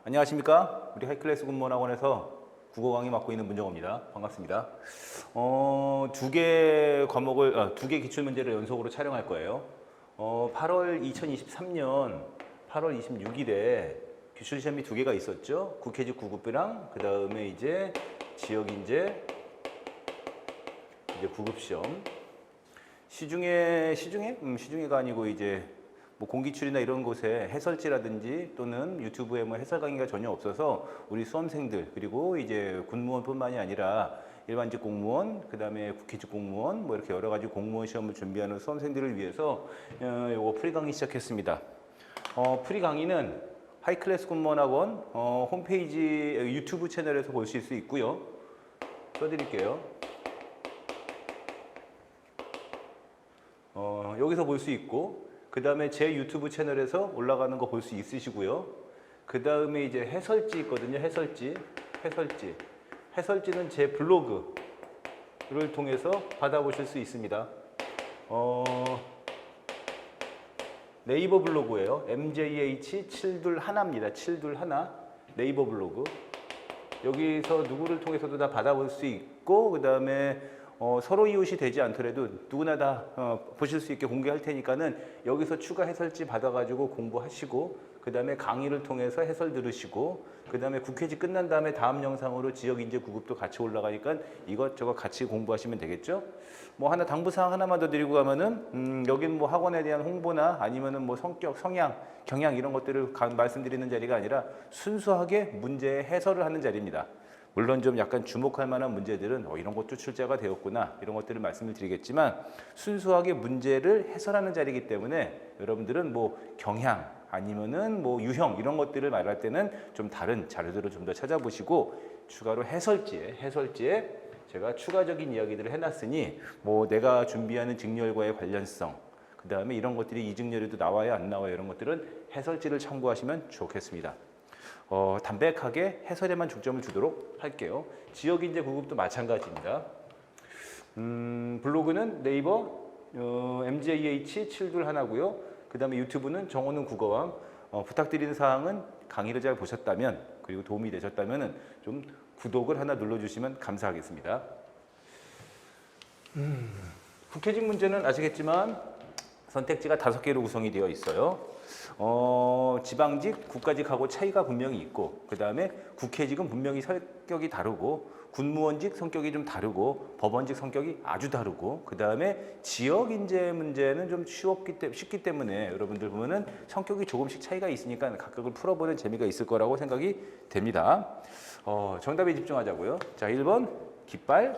안녕하십니까? 우리 하이클래스 군무원학원에서 국어 강의 맡고 있는 문정호입니다. 반갑습니다. 두 개 기출문제를 연속으로 촬영할 거예요. 2023년 8월 26일에 기출시험이 두 개가 있었죠. 국회직 9급이랑 그 다음에 이제 지역인재 이제 9급시험. 시중에가 아니고 이제 뭐 공기출이나 이런 곳에 해설지라든지 또는 유튜브에 뭐 해설 강의가 전혀 없어서 우리 수험생들 그리고 이제 군무원뿐만이 아니라 일반직 공무원, 그다음에 국회직 공무원 뭐 이렇게 여러 가지 공무원 시험을 준비하는 수험생들을 위해서 요거 프리 강의 시작했습니다. 프리 강의는 하이클래스 군무원학원 홈페이지 유튜브 채널에서 보실 수 있고요. 써드릴게요. 여기서 볼 수 있고 그 다음에 제 유튜브 채널에서 올라가는 거 볼 수 있으시고요. 그 다음에 이제 해설지 있거든요. 해설지는 제 블로그를 통해서 받아보실 수 있습니다. 네이버 블로그예요. MJH721입니다. 721 네이버 블로그. 여기서 누구를 통해서도 다 받아볼 수 있고 그 다음에 서로 이웃이 되지 않더라도 누구나 다 보실 수 있게 공개할 테니까는 여기서 추가 해설지 받아가지고 공부하시고 그 다음에 강의를 통해서 해설 들으시고 그 다음에 국회직 끝난 다음에 다음 영상으로 지역인재 9급도 같이 올라가니까 이것저것 같이 공부하시면 되겠죠. 뭐 하나 당부사항 하나만 더 드리고 가면은 여긴 뭐 학원에 대한 홍보나 아니면은 뭐 성격, 성향, 경향 이런 것들을 말씀드리는 자리가 아니라 순수하게 문제의 해설을 하는 자리입니다. 물론 좀 약간 주목할 만한 문제들은 이런 것도 출제가 되었구나 이런 것들을 말씀을 드리겠지만 순수하게 문제를 해설하는 자리이기 때문에 여러분들은 뭐 경향 아니면은 뭐 유형 이런 것들을 말할 때는 좀 다른 자료들을 좀 더 찾아보시고 추가로 해설지에 제가 추가적인 이야기들을 해놨으니 뭐 내가 준비하는 직렬과의 관련성 그 다음에 이런 것들이 이직렬에도 나와요 안 나와요 이런 것들은 해설지를 참고하시면 좋겠습니다. 담백하게 해설에만 중점을 주도록 할게요. 지역인재 9급도 마찬가지입니다. 블로그는 네이버 MJH721고요. 그 다음에 유튜브는 정호는 국어왕. 부탁드리는 사항은 강의를 잘 보셨다면 그리고 도움이 되셨다면 좀 구독을 하나 눌러주시면 감사하겠습니다. 국회직 문제는 아시겠지만 선택지가 5개로 구성이 되어 있어요. 지방직, 국가직하고 차이가 분명히 있고 그 다음에 국회직은 분명히 성격이 다르고 군무원직 성격이 좀 다르고 법원직 성격이 아주 다르고 그 다음에 지역인재 문제는 좀 쉽기 때문에 여러분들 보면은 성격이 조금씩 차이가 있으니까 각각을 풀어보는 재미가 있을 거라고 생각이 됩니다. 정답에 집중하자고요. 자, 1번 깃발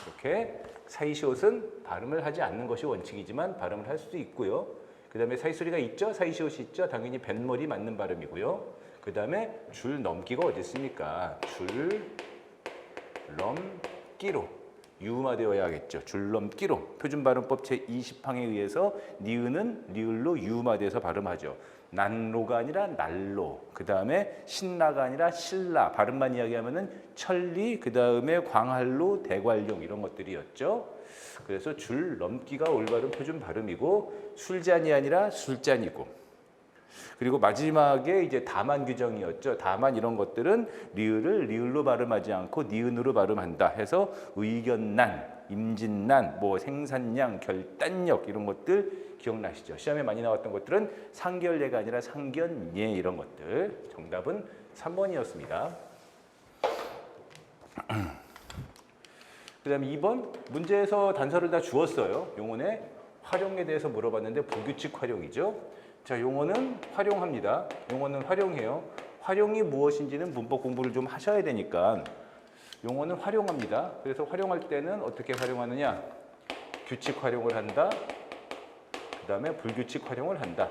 이렇게 사이시옷은 발음을 하지 않는 것이 원칙이지만 발음을 할 수도 있고요. 그 다음에 사이소리가 있죠? 사이시옷이 있죠? 당연히 뱃머리 맞는 발음이고요. 그 다음에 줄 넘기가 어디 있습니까? 줄 넘기로 유음화되어야겠죠. 줄 넘기로 표준발음법 제20항에 의해서 니은은 리을로 유음화돼서 발음하죠. 난로가 아니라 난로, 그 다음에 신라가 아니라 신라, 발음만 이야기하면은 천리, 그 다음에 광활로, 대관령 이런 것들이었죠. 그래서 줄 넘기가 올바른 표준 발음이고 술잔이 아니라 술잔이고 그리고 마지막에 이제 다만 규정이었죠. 다만 이런 것들은 리을을 리을로 발음하지 않고 니은으로 발음한다 해서 의견난, 임진난, 뭐 생산량, 결단력 이런 것들 기억나시죠? 시험에 많이 나왔던 것들은 상결례가 아니라 상견례 이런 것들. 정답은 3번이었습니다. 그 다음에 2번 문제에서 단서를 다 주었어요. 용어의 활용에 대해서 물어봤는데 불규칙 활용이죠. 자, 용어는 활용합니다. 용어는 활용해요. 활용이 무엇인지는 문법 공부를 좀 하셔야 되니까 용어는 활용합니다. 그래서 활용할 때는 어떻게 활용하느냐? 규칙 활용을 한다. 그 다음에 불규칙 활용을 한다.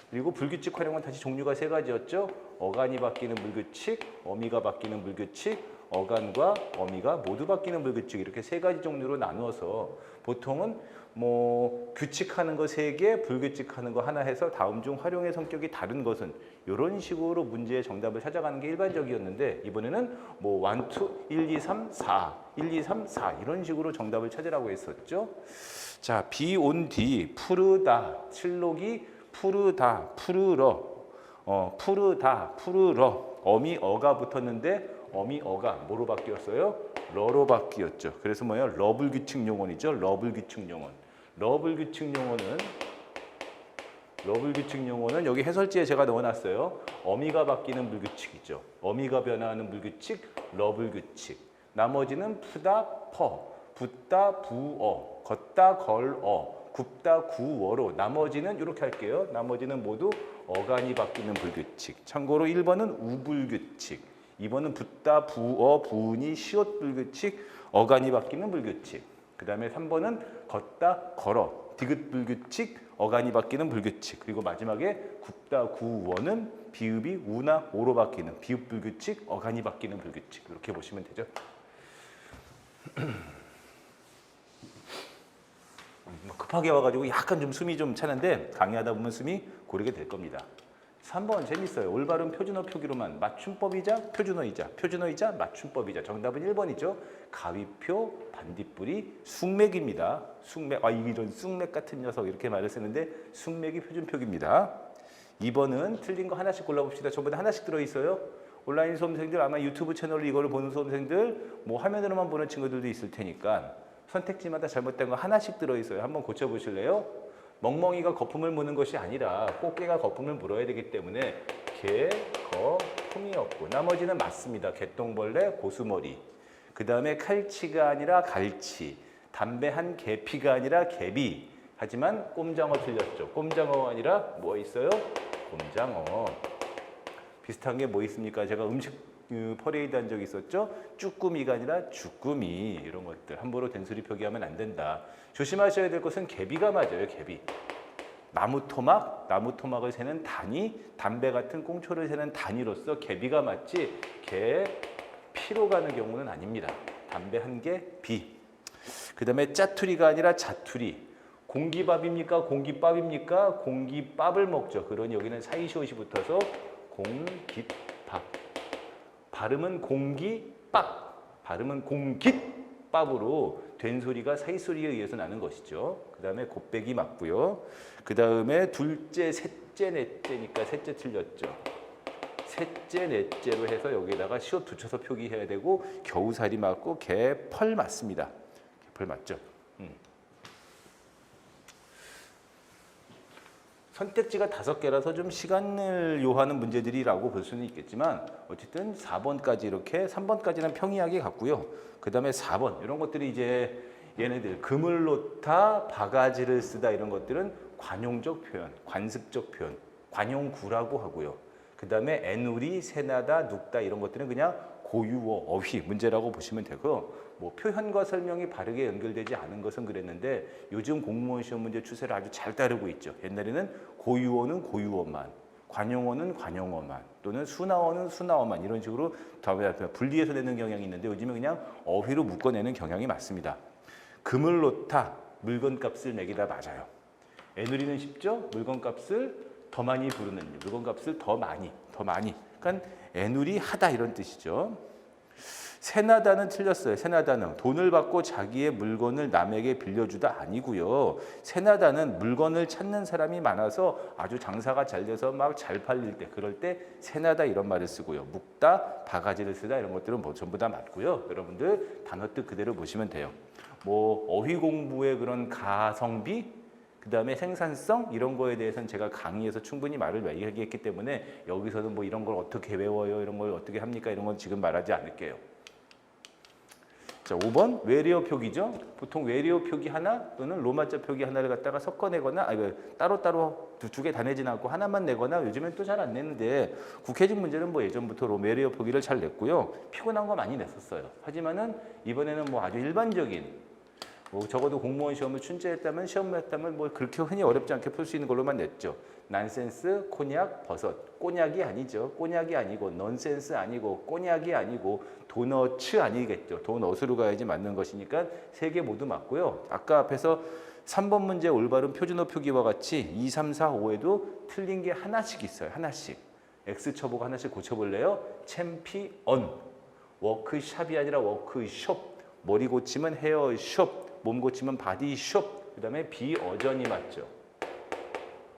그리고 불규칙 활용은 다시 종류가 3가지였죠. 어간이 바뀌는 불규칙, 어미가 바뀌는 불규칙, 어간과 어미가 모두 바뀌는 불규칙 이렇게 3가지 종류로 나누어서 보통은 뭐 규칙하는 거 3개, 불규칙하는 거 하나 해서 다음 중 활용의 성격이 다른 것은 이런 식으로 문제의 정답을 찾아가는 게 일반적이었는데 이번에는 뭐 1, 2, 3, 4, 1, 2, 3, 4 이런 식으로 정답을 찾으라고 했었죠. 자, 비 온 뒤 푸르다, 칠록이 푸르다, 푸르러 푸르다, 푸르러. 어미 어가 붙었는데 어미 어가 뭐로 바뀌었어요? 러로 바뀌었죠. 그래서 뭐예요? 러블 규칙 용언이죠. 러블 규칙 용언. 러블 규칙 용언은 여기 해설지에 제가 넣어놨어요. 어미가 바뀌는 불규칙이죠. 어미가 변화하는 불규칙, 러블 규칙. 나머지는 푸다, 퍼, 붓다, 부어, 걷다, 걸어, 굽다, 구어로. 나머지는 이렇게 할게요. 나머지는 모두 어간이 바뀌는 불규칙. 참고로 1번은 우불규칙. 2번은 붓다, 부어, 부은이, 시옷 불규칙, 어간이 바뀌는 불규칙. 그 다음에 3번은 걷다, 걸어, 디귿 불규칙, 어간이 바뀌는 불규칙. 그리고 마지막에 굽다, 구어는 비읍이 우나 오로 바뀌는 비읍 불규칙, 어간이 바뀌는 불규칙. 이렇게 보시면 되죠. 급하게 와가지고 약간 좀 숨이 좀 차는데 강의하다 보면 숨이 고르게 될 겁니다. 3번 재밌어요. 올바른 표준어 표기로만 맞춤법이자 표준어이자 맞춤법이자. 정답은 1번이죠. 가위표, 반딧불이, 숙맥입니다. 숙맥, 이런 숙맥 같은 녀석 이렇게 말을 쓰는데 숙맥이 표준 표기입니다. 2번은 틀린 거 하나씩 골라봅시다. 전부 다 하나씩 들어있어요. 온라인 수험생들 아마 유튜브 채널로 이거를 보는 수험생들 뭐 화면으로만 보는 친구들도 있을 테니까 선택지마다 잘못된 거 하나씩 들어있어요. 한번 고쳐보실래요? 멍멍이가 거품을 무는 것이 아니라 꽃게가 거품을 물어야 되기 때문에 개, 거, 품이었고 나머지는 맞습니다. 개똥벌레, 고수머리. 그 다음에 칼치가 아니라 갈치. 담배 한 개피가 아니라 개비. 하지만 꼼장어 틀렸죠. 꼼장어가 아니라 뭐 있어요? 꼼장어. 비슷한 게 뭐 있습니까? 제가 음식 퍼레이드 한 적이 있었죠. 쭈꾸미가 아니라 주꾸미. 이런 것들 함부로 된소리 표기하면 안 된다. 조심하셔야 될 것은 개비가 맞아요. 개비. 나무토막을 세는 단위, 담배 같은 꽁초를 세는 단위로서 개비가 맞지 개 피로 가는 경우는 아닙니다. 담배 한 개 비. 그 다음에 짜투리가 아니라 자투리. 공기밥입니까? 공기밥입니까? 공기밥을 먹죠. 그러니 여기는 사이시옷이 붙어서 공깃밥. 발음은 공기밥. 발음은 공깃밥으로 된소리가 사이소리에 의해서 나는 것이죠. 그 다음에 곱빼기 맞고요. 그 다음에 둘째, 셋째, 넷째니까 셋째 틀렸죠. 셋째, 넷째로 해서 여기에다가 시옷 붙여서 표기해야 되고 겨우살이 맞고 개펄 맞습니다. 개펄 맞죠. 선택지가 5개라서 좀 시간을 요하는 문제들이라고 볼 수는 있겠지만 어쨌든 4번까지 이렇게 3번까지는 평이하게 갔고요. 그 다음에 4번 이런 것들이 이제 얘네들 그물 놓다, 바가지를 쓰다 이런 것들은 관용적 표현, 관습적 표현, 관용구라고 하고요. 그 다음에 애누리, 새나다, 눕다 이런 것들은 그냥 고유어, 어휘 문제라고 보시면 되고 뭐 표현과 설명이 바르게 연결되지 않은 것은 그랬는데 요즘 공무원 시험 문제 추세를 아주 잘 따르고 있죠. 옛날에는 고유어는 고유어만, 관용어는 관용어만, 또는 순화어는 순화어만 이런 식으로 분리해서 내는 경향이 있는데 요즘은 그냥 어휘로 묶어내는 경향이 많습니다. 금을 놓다, 물건값을 매기다 맞아요. 애누리는 쉽죠? 물건값을 더 많이 부르는, 물건값을 더 많이. 그러니까 애누리 하다 이런 뜻이죠. 세나다는 틀렸어요. 세나다는 돈을 받고 자기의 물건을 남에게 빌려주다 아니고요. 세나다는 물건을 찾는 사람이 많아서 아주 장사가 잘 돼서 막 잘 팔릴 때 그럴 때 세나다 이런 말을 쓰고요. 묵다, 바가지를 쓰다 이런 것들은 뭐 전부 다 맞고요. 여러분들 단어 뜻 그대로 보시면 돼요. 뭐 어휘 공부의 그런 가성비 그 다음에 생산성 이런 거에 대해서는 제가 강의에서 충분히 말을 얘기했기 때문에 여기서는 뭐 이런 걸 어떻게 외워요, 이런 걸 어떻게 합니까 이런 건 지금 말하지 않을게요. 자, 5번 외래어 표기죠. 보통 외래어 표기 하나 또는 로마자 표기 하나를 갖다가 섞어내거나 따로따로 두 개 다 내지는 않고 하나만 내거나 요즘엔 또 잘 안 내는데 국회직 문제는 뭐 예전부터 외래어 표기를 잘 냈고요. 피곤한 거 많이 냈었어요. 하지만은 이번에는 뭐 아주 일반적인 뭐 적어도 공무원 시험을 춘제했다면 시험을 했다면 뭐 그렇게 흔히 어렵지 않게 풀 수 있는 걸로만 냈죠. 난센스, 코냑, 버섯. 꼬냑이 아니죠. 꼬냑이 아니고 넌센스 아니고 꼬냑이 아니고 도너츠 아니겠죠. 도너스로 가야지 맞는 것이니까 3개 모두 맞고요. 아까 앞에서 3번 문제 올바른 표준어 표기와 같이 2, 3, 4, 5에도 틀린 게 하나씩 있어요. 하나씩. X 쳐보고 하나씩 고쳐볼래요? 챔피언. 워크샵이 아니라 워크숍. 머리 고치면 헤어숍. 몸 고치면 바디숍. 그 다음에 비어전이 맞죠.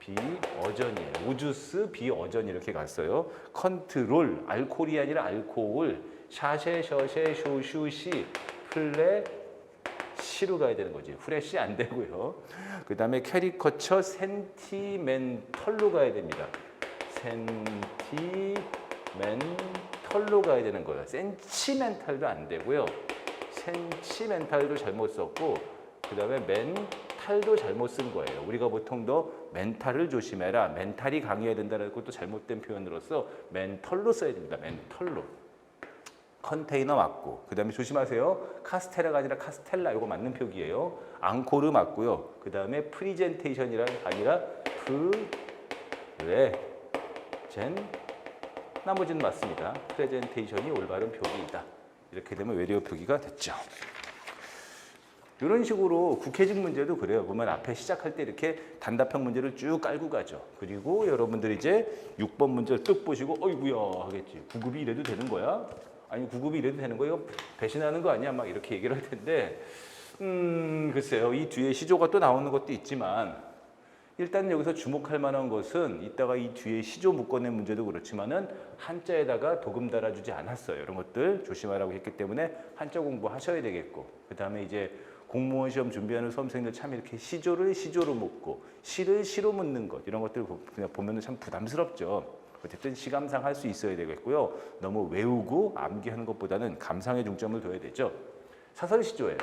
비어전이에요. 우주스 비어전 이렇게 갔어요. 컨트롤, 알코올이 아니라 알코올, 샤쉐, 셔쉐, 쇼슈시, 플레, 시로 가야 되는 거지. 프레시 안 되고요. 그 다음에 캐리커처, 센티멘털로 가야 됩니다. 센티멘털로 가야 되는 거예요. 센치멘탈도 안 되고요. 센치멘탈도 잘못 썼고, 그 다음에 멘탈도 잘못 쓴 거예요. 우리가 보통 더 멘탈을 조심해라, 멘탈이 강해야 된다는 것도 잘못된 표현으로서 멘털로 써야 됩니다. 멘털로. 컨테이너 맞고, 그 다음에 조심하세요. 카스테라가 아니라 카스텔라, 이거 맞는 표기예요. 앙코르 맞고요. 그 다음에 프리젠테이션이란 아니라 나머지는 맞습니다. 프레젠테이션이 올바른 표기이다. 이렇게 되면 외래어 표기가 됐죠. 이런 식으로 국회직 문제도 그래요. 보면 앞에 시작할 때 이렇게 단답형 문제를 쭉 깔고 가죠. 그리고 여러분들이 이제 6번 문제를 뚝 보시고 어이구야 하겠지. 9급이 이래도 되는 거야? 아니 9급이 이래도 되는 거예요? 배신하는 거 아니야? 막 이렇게 얘기를 할 텐데 글쎄요. 이 뒤에 시조가 또 나오는 것도 있지만 일단 여기서 주목할 만한 것은 이따가 이 뒤에 시조 묶어낸 문제도 그렇지만은 한자에다가 도금 달아주지 않았어요. 이런 것들 조심하라고 했기 때문에 한자 공부하셔야 되겠고, 그 다음에 이제 공무원 시험 준비하는 수험생들 참 이렇게 시조를 시조로 묻고 시를 시로 묻는 것, 이런 것들 그냥 보면은 참 부담스럽죠. 어쨌든 시감상 할 수 있어야 되겠고요. 너무 외우고 암기하는 것보다는 감상에 중점을 둬야 되죠. 사설 시조예요.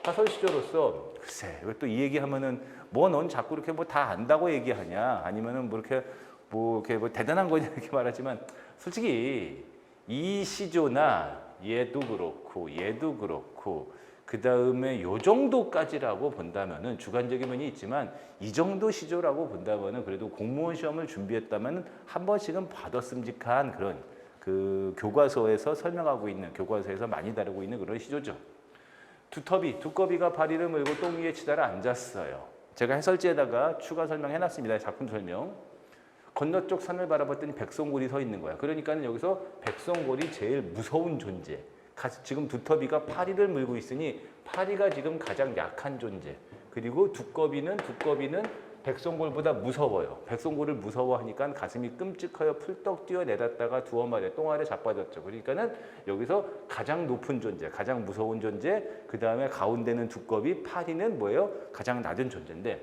사설 시조로서 글쎄 왜 또 이 얘기하면은 뭐 넌 자꾸 이렇게 뭐 다 안다고 얘기하냐, 아니면은 뭐 이렇게 뭐 대단한 거냐 이렇게 말하지만, 솔직히 이 시조나 얘도 그렇고 그 다음에 요 정도까지라고 본다면은 주관적인 면이 있지만 이 정도 시조라고 본다면은 그래도 공무원 시험을 준비했다면 한 번씩은 받았음직한 그런 그 교과서에서 설명하고 있는, 교과서에서 많이 다루고 있는 그런 시조죠. 두꺼비가 바리를 물고 똥 위에 치다라 앉았어요. 제가 해설지에다가 추가 설명해놨습니다. 작품 설명. 건너쪽 산을 바라봤더니 백성골이 서 있는 거야. 그러니까 여기서 백성골이 제일 무서운 존재. 지금 두터비가 파리를 물고 있으니 파리가 지금 가장 약한 존재. 그리고 두꺼비는 백성골보다 무서워요. 백성골을 무서워하니까 가슴이 끔찍하여 풀떡 뛰어내렸다가 두어 마리 똥 아래 자빠졌죠. 그러니까는 여기서 가장 높은 존재, 가장 무서운 존재, 그 다음에 가운데는 두꺼비, 파리는 뭐예요? 가장 낮은 존재인데,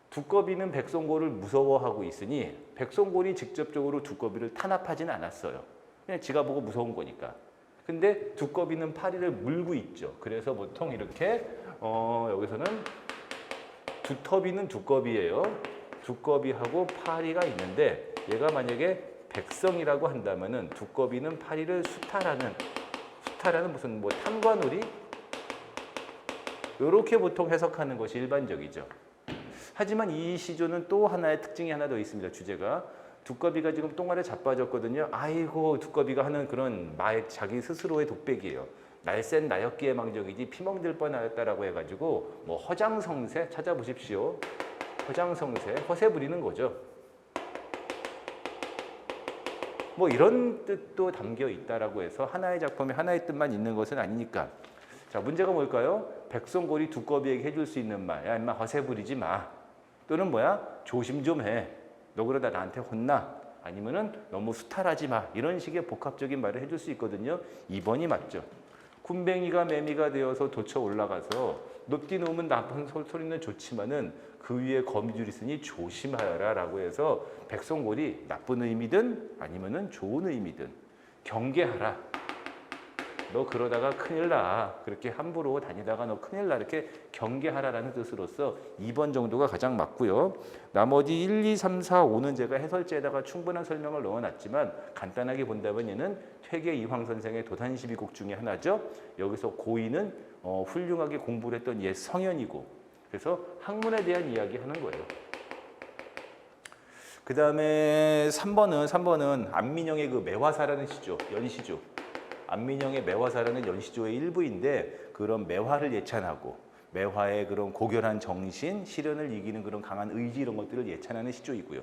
두꺼비는 백성골을 무서워하고 있으니 백성골이 직접적으로 두꺼비를 탄압하지는 않았어요. 그냥 지가 보고 무서운 거니까. 근데 두꺼비는 파리를 물고 있죠. 그래서 보통 이렇게 여기서는 두터비는 두꺼비예요. 두꺼비하고 파리가 있는데 얘가 만약에 백성이라고 한다면은 두꺼비는 파리를 수탈하는 무슨 뭐 탐관오리? 이렇게 보통 해석하는 것이 일반적이죠. 하지만 이 시조는 또 하나의 특징이 하나 더 있습니다. 주제가 두꺼비가 지금 똥 아래 자빠졌거든요. 아이고 두꺼비가 하는 그런 자기 스스로의 독백이에요. 날쌘 나였기에 망정이지 피멍들 뻔하였다라고 해가지고 뭐 허장성세 찾아보십시오. 허장성세 허세 부리는 거죠. 뭐 이런 뜻도 담겨 있다라고 해서 하나의 작품에 하나의 뜻만 있는 것은 아니니까. 자, 문제가 뭘까요? 백성골이 두꺼비에게 해줄 수 있는 말. 야 인마 허세 부리지 마. 또는 뭐야? 조심 좀 해. 너 그러다 나한테 혼나. 아니면은 너무 수탈하지 마. 이런 식의 복합적인 말을 해줄 수 있거든요. 2번이 맞죠. 군뱅이가 매미가 되어서 도쳐 올라가서 높디 놓으면 나쁜 소리는 좋지만은 그 위에 거미줄이 있으니 조심하여라 라고 해서 백성골이 나쁜 의미든 아니면은 좋은 의미든 경계하라. 너 그러다가 큰일 나. 그렇게 함부로 다니다가 너 큰일 나. 이렇게 경계하라라는 뜻으로서 2번 정도가 가장 맞고요. 나머지 1, 2, 3, 4, 5는 제가 해설지에다가 충분한 설명을 넣어놨지만 간단하게 본다면 얘는 퇴계 이황 선생의 도단시비곡 중에 하나죠. 여기서 고2는 훌륭하게 공부를 했던 옛 성현이고, 그래서 학문에 대한 이야기하는 거예요. 그 다음에 3번은 안민영의 그 매화사라는 시조, 연시조. 안민영의 매화사라는 연시조의 일부인데 그런 매화를 예찬하고 매화의 그런 고결한 정신, 시련을 이기는 그런 강한 의지 이런 것들을 예찬하는 시조이고요.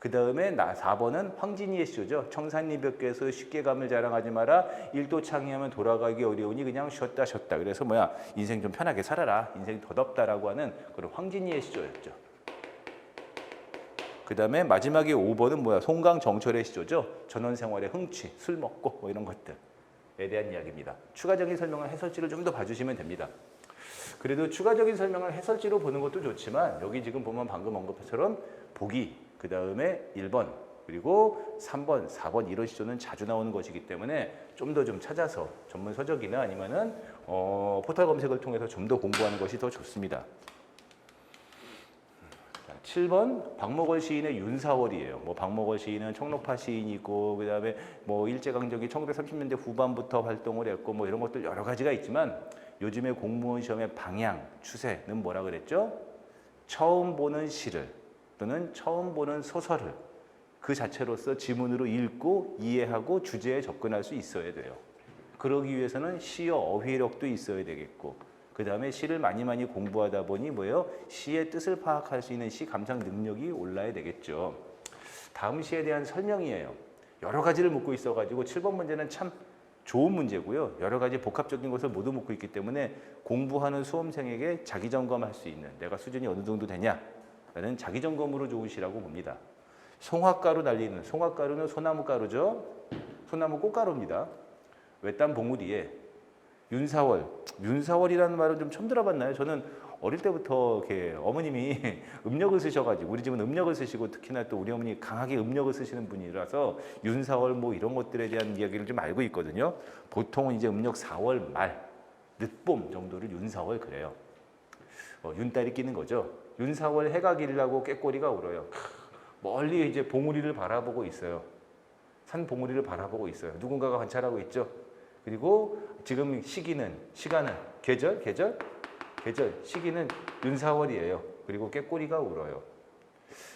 그 다음에 4번은 황진이의 시조죠. 청산리벽에서 쉽게 감을 자랑하지 마라. 일도 창의하면 돌아가기 어려우니 그냥 쉬었다 쉬었다. 그래서 뭐야 인생 좀 편하게 살아라. 인생 덧없다라고 하는 그런 황진이의 시조였죠. 그 다음에 마지막에 5번은 뭐야 송강정철의 시조죠. 전원생활의 흥취, 술 먹고 뭐 이런 것들에 대한 이야기입니다. 추가적인 설명은 해설지를 좀 더 봐주시면 됩니다. 그래도 추가적인 설명을 해설지로 보는 것도 좋지만 여기 지금 보면 방금 언급처럼 보기, 그 다음에 1번, 그리고 3번, 4번 이런 시조는 자주 나오는 것이기 때문에 좀 더 좀 찾아서 전문 서적이나 아니면은 포털 검색을 통해서 좀 더 공부하는 것이 더 좋습니다. 7번 박목월 시인의 윤사월이에요. 뭐 박목월 시인은 청록파 시인이고 그다음에 뭐 일제강점기 1930년대 후반부터 활동을 했고 뭐 이런 것들 여러 가지가 있지만 요즘에 공무원 시험의 방향, 추세는 뭐라 그랬죠? 처음 보는 시를 또는 처음 보는 소설을 그 자체로서 지문으로 읽고 이해하고 주제에 접근할 수 있어야 돼요. 그러기 위해서는 시어 어휘력도 있어야 되겠고 그 다음에 시를 많이 공부하다 보니 뭐예요? 시의 뜻을 파악할 수 있는 시 감상 능력이 올라야 되겠죠. 다음 시에 대한 설명이에요. 여러 가지를 묻고 있어가지고 7번 문제는 참 좋은 문제고요. 여러 가지 복합적인 것을 모두 묻고 있기 때문에 공부하는 수험생에게 자기점검할 수 있는 내가 수준이 어느 정도 되냐라는 자기점검으로 좋은 시라고 봅니다. 송화가루 날리는 송화가루는 소나무 가루죠. 소나무 꽃가루입니다. 외딴 봉우리에 윤사월이라는 말은 좀 처음 들어봤나요? 저는 어릴 때부터 이렇게 어머님이 음력을 쓰셔가지고 우리 집은 음력을 쓰시고 특히나 또 우리 어머니 강하게 음력을 쓰시는 분이라서 윤사월 뭐 이런 것들에 대한 이야기를 좀 알고 있거든요. 보통은 이제 음력 4월 말, 늦봄 정도를 윤사월 그래요. 윤달이 끼는 거죠. 윤사월 해가 길라고 꾀꼬리가 울어요. 멀리 이제 봉우리를 바라보고 있어요. 산 봉우리를 바라보고 있어요. 누군가가 관찰하고 있죠. 그리고 지금 시간은 계절, 시기는 윤사월이에요. 그리고 꾀꼬리가 울어요.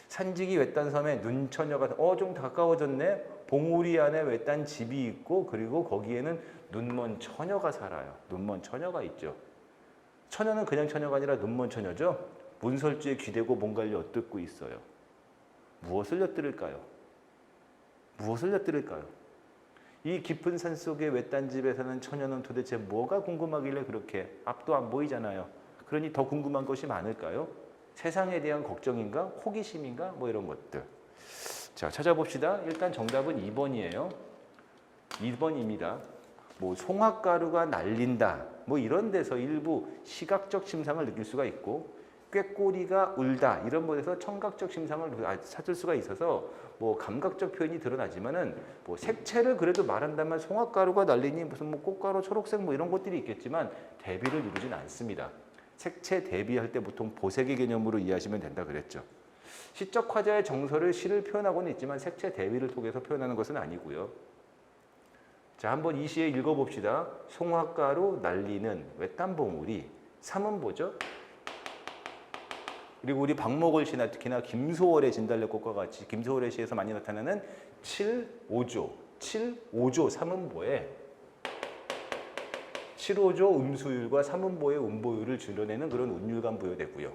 산지기 외딴 섬에 눈처녀가 좀 가까워졌네. 봉우리 안에 외딴 집이 있고 그리고 거기에는 눈먼 처녀가 살아요. 눈먼 처녀가 있죠. 처녀는 그냥 처녀가 아니라 눈먼 처녀죠. 문설주에 귀대고 뭔가를 엿듣고 있어요. 무엇을 엿들을까요? 이 깊은 산속의 외딴 집에 사는 처녀는 도대체 뭐가 궁금하길래 그렇게 앞도 안 보이잖아요. 그러니 더 궁금한 것이 많을까요? 세상에 대한 걱정인가? 호기심인가? 뭐 이런 것들. 자, 찾아봅시다. 일단 정답은 2번이에요. 2번입니다. 뭐 송화가루가 날린다. 뭐 이런 데서 일부 시각적 심상을 느낄 수가 있고 꾀꼬리가 울다 이런 곳에서 청각적 심상을 찾을 수가 있어서 뭐 감각적 표현이 드러나지만은 뭐 색채를 그래도 말한다면 송화가루가 날리니 무슨 뭐 꽃가루 초록색 뭐 이런 것들이 있겠지만 대비를 이루진 않습니다. 색채 대비할 때 보통 보색의 개념으로 이해하시면 된다 그랬죠. 시적 화자의 정서를 시를 표현하고는 있지만 색채 대비를 통해서 표현하는 것은 아니고요. 자, 한번 이 시에 읽어봅시다. 송화가루 날리는 외딴 봉우리. 3은 뭐죠? 그리고 우리 박목월 시나 특히나 김소월의 진달래꽃과 같이 김소월의 시에서 많이 나타나는 7, 5조. 7, 5조 3음보에 7, 5조 음수율과 3음보의 음보율을 줄여내는 그런 운율감 부여되고요.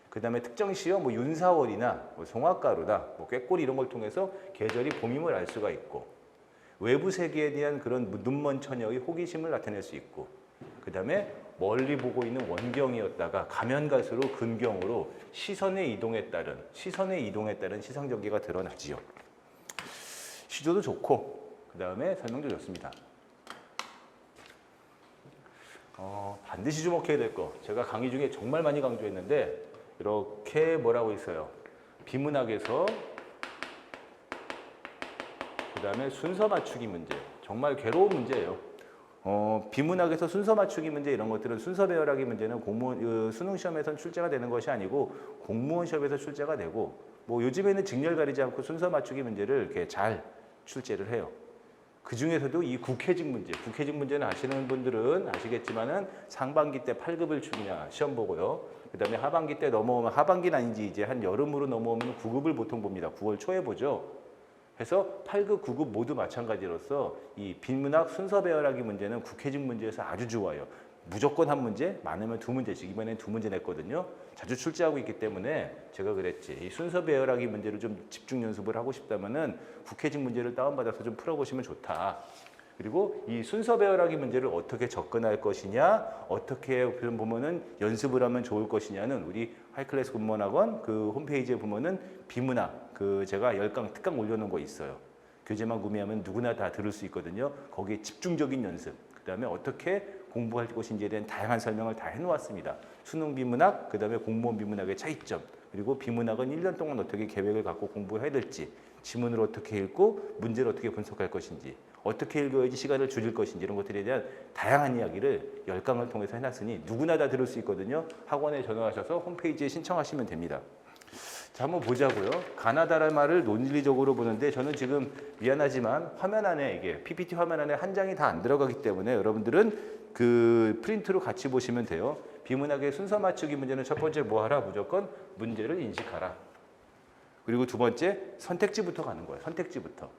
그 다음에 특정 시어 뭐 윤사월이나 뭐 송화가루다, 뭐 꾀꼬리 이런 걸 통해서 계절이 봄임을 알 수가 있고 외부 세계에 대한 그런 눈먼 처녀의 호기심을 나타낼 수 있고 그 다음에 멀리 보고 있는 원경이었다가 가면 갈수록 근경으로 시선의 이동에 따른 시상 전개가 드러나지요. 시조도 좋고 그 다음에 설명도 좋습니다. 반드시 주목해야 될 거 제가 강의 중에 정말 많이 강조했는데 이렇게 뭐라고 있어요. 비문학에서 그 다음에 순서 맞추기 문제 정말 괴로운 문제예요. 비문학에서 순서 맞추기 문제 이런 것들은 순서 배열하기 문제는 공무원 수능 시험에선 출제가 되는 것이 아니고 공무원 시험에서 출제가 되고 뭐 요즘에는 직렬 가리지 않고 순서 맞추기 문제를 이렇게 잘 출제를 해요. 그 중에서도 이 국회직 문제는 아시는 분들은 아시겠지만은 상반기 때 8급을 추냐 시험 보고요. 그다음에 하반기 때 넘어오면 하반기는 아닌지 이제 한 여름으로 넘어오면 9급을 보통 봅니다. 9월 초에 보죠. 그래서 8급, 9급 모두 마찬가지로서 이 비문학 순서 배열하기 문제는 국회직 문제에서 아주 좋아요. 무조건 한 문제, 많으면 두 문제씩. 이번엔 두 문제 냈거든요. 자주 출제하고 있기 때문에 제가 그랬지. 이 순서 배열하기 문제를 좀 집중 연습을 하고 싶다면은 국회직 문제를 다운받아서 좀 풀어보시면 좋다. 그리고 이 순서 배열하기 문제를 어떻게 접근할 것이냐, 어떻게 보면은 연습을 하면 좋을 것이냐는 우리 하이클래스 군문학원 그 홈페이지에 보면은 비문학 그 제가 10강 특강 올려놓은 거 있어요. 교재만 구매하면 누구나 다 들을 수 있거든요. 거기에 집중적인 연습, 그다음에 어떻게 공부할 것인지에 대한 다양한 설명을 다 해놓았습니다. 수능 비문학, 그다음에 공무원 비문학의 차이점, 그리고 비문학은 1년 동안 어떻게 계획을 갖고 공부해야 될지, 지문을 어떻게 읽고 문제를 어떻게 분석할 것인지, 어떻게 읽어야지 시간을 줄일 것인지 이런 것들에 대한 다양한 이야기를 10강을 통해서 해놨으니 누구나 다 들을 수 있거든요. 학원에 전화하셔서 홈페이지에 신청하시면 됩니다. 자, 한번 보자고요. 가나다라는 말을 논리적으로 보는데 저는 지금 미안하지만 화면 안에 이게 PPT 화면 안에 한 장이 다 안 들어가기 때문에 여러분들은 그 프린트로 같이 보시면 돼요. 비문학의 순서 맞추기 문제는 첫 번째 뭐 하라? 무조건 문제를 인식하라. 그리고 두 번째 선택지부터 가는 거예요. 선택지부터.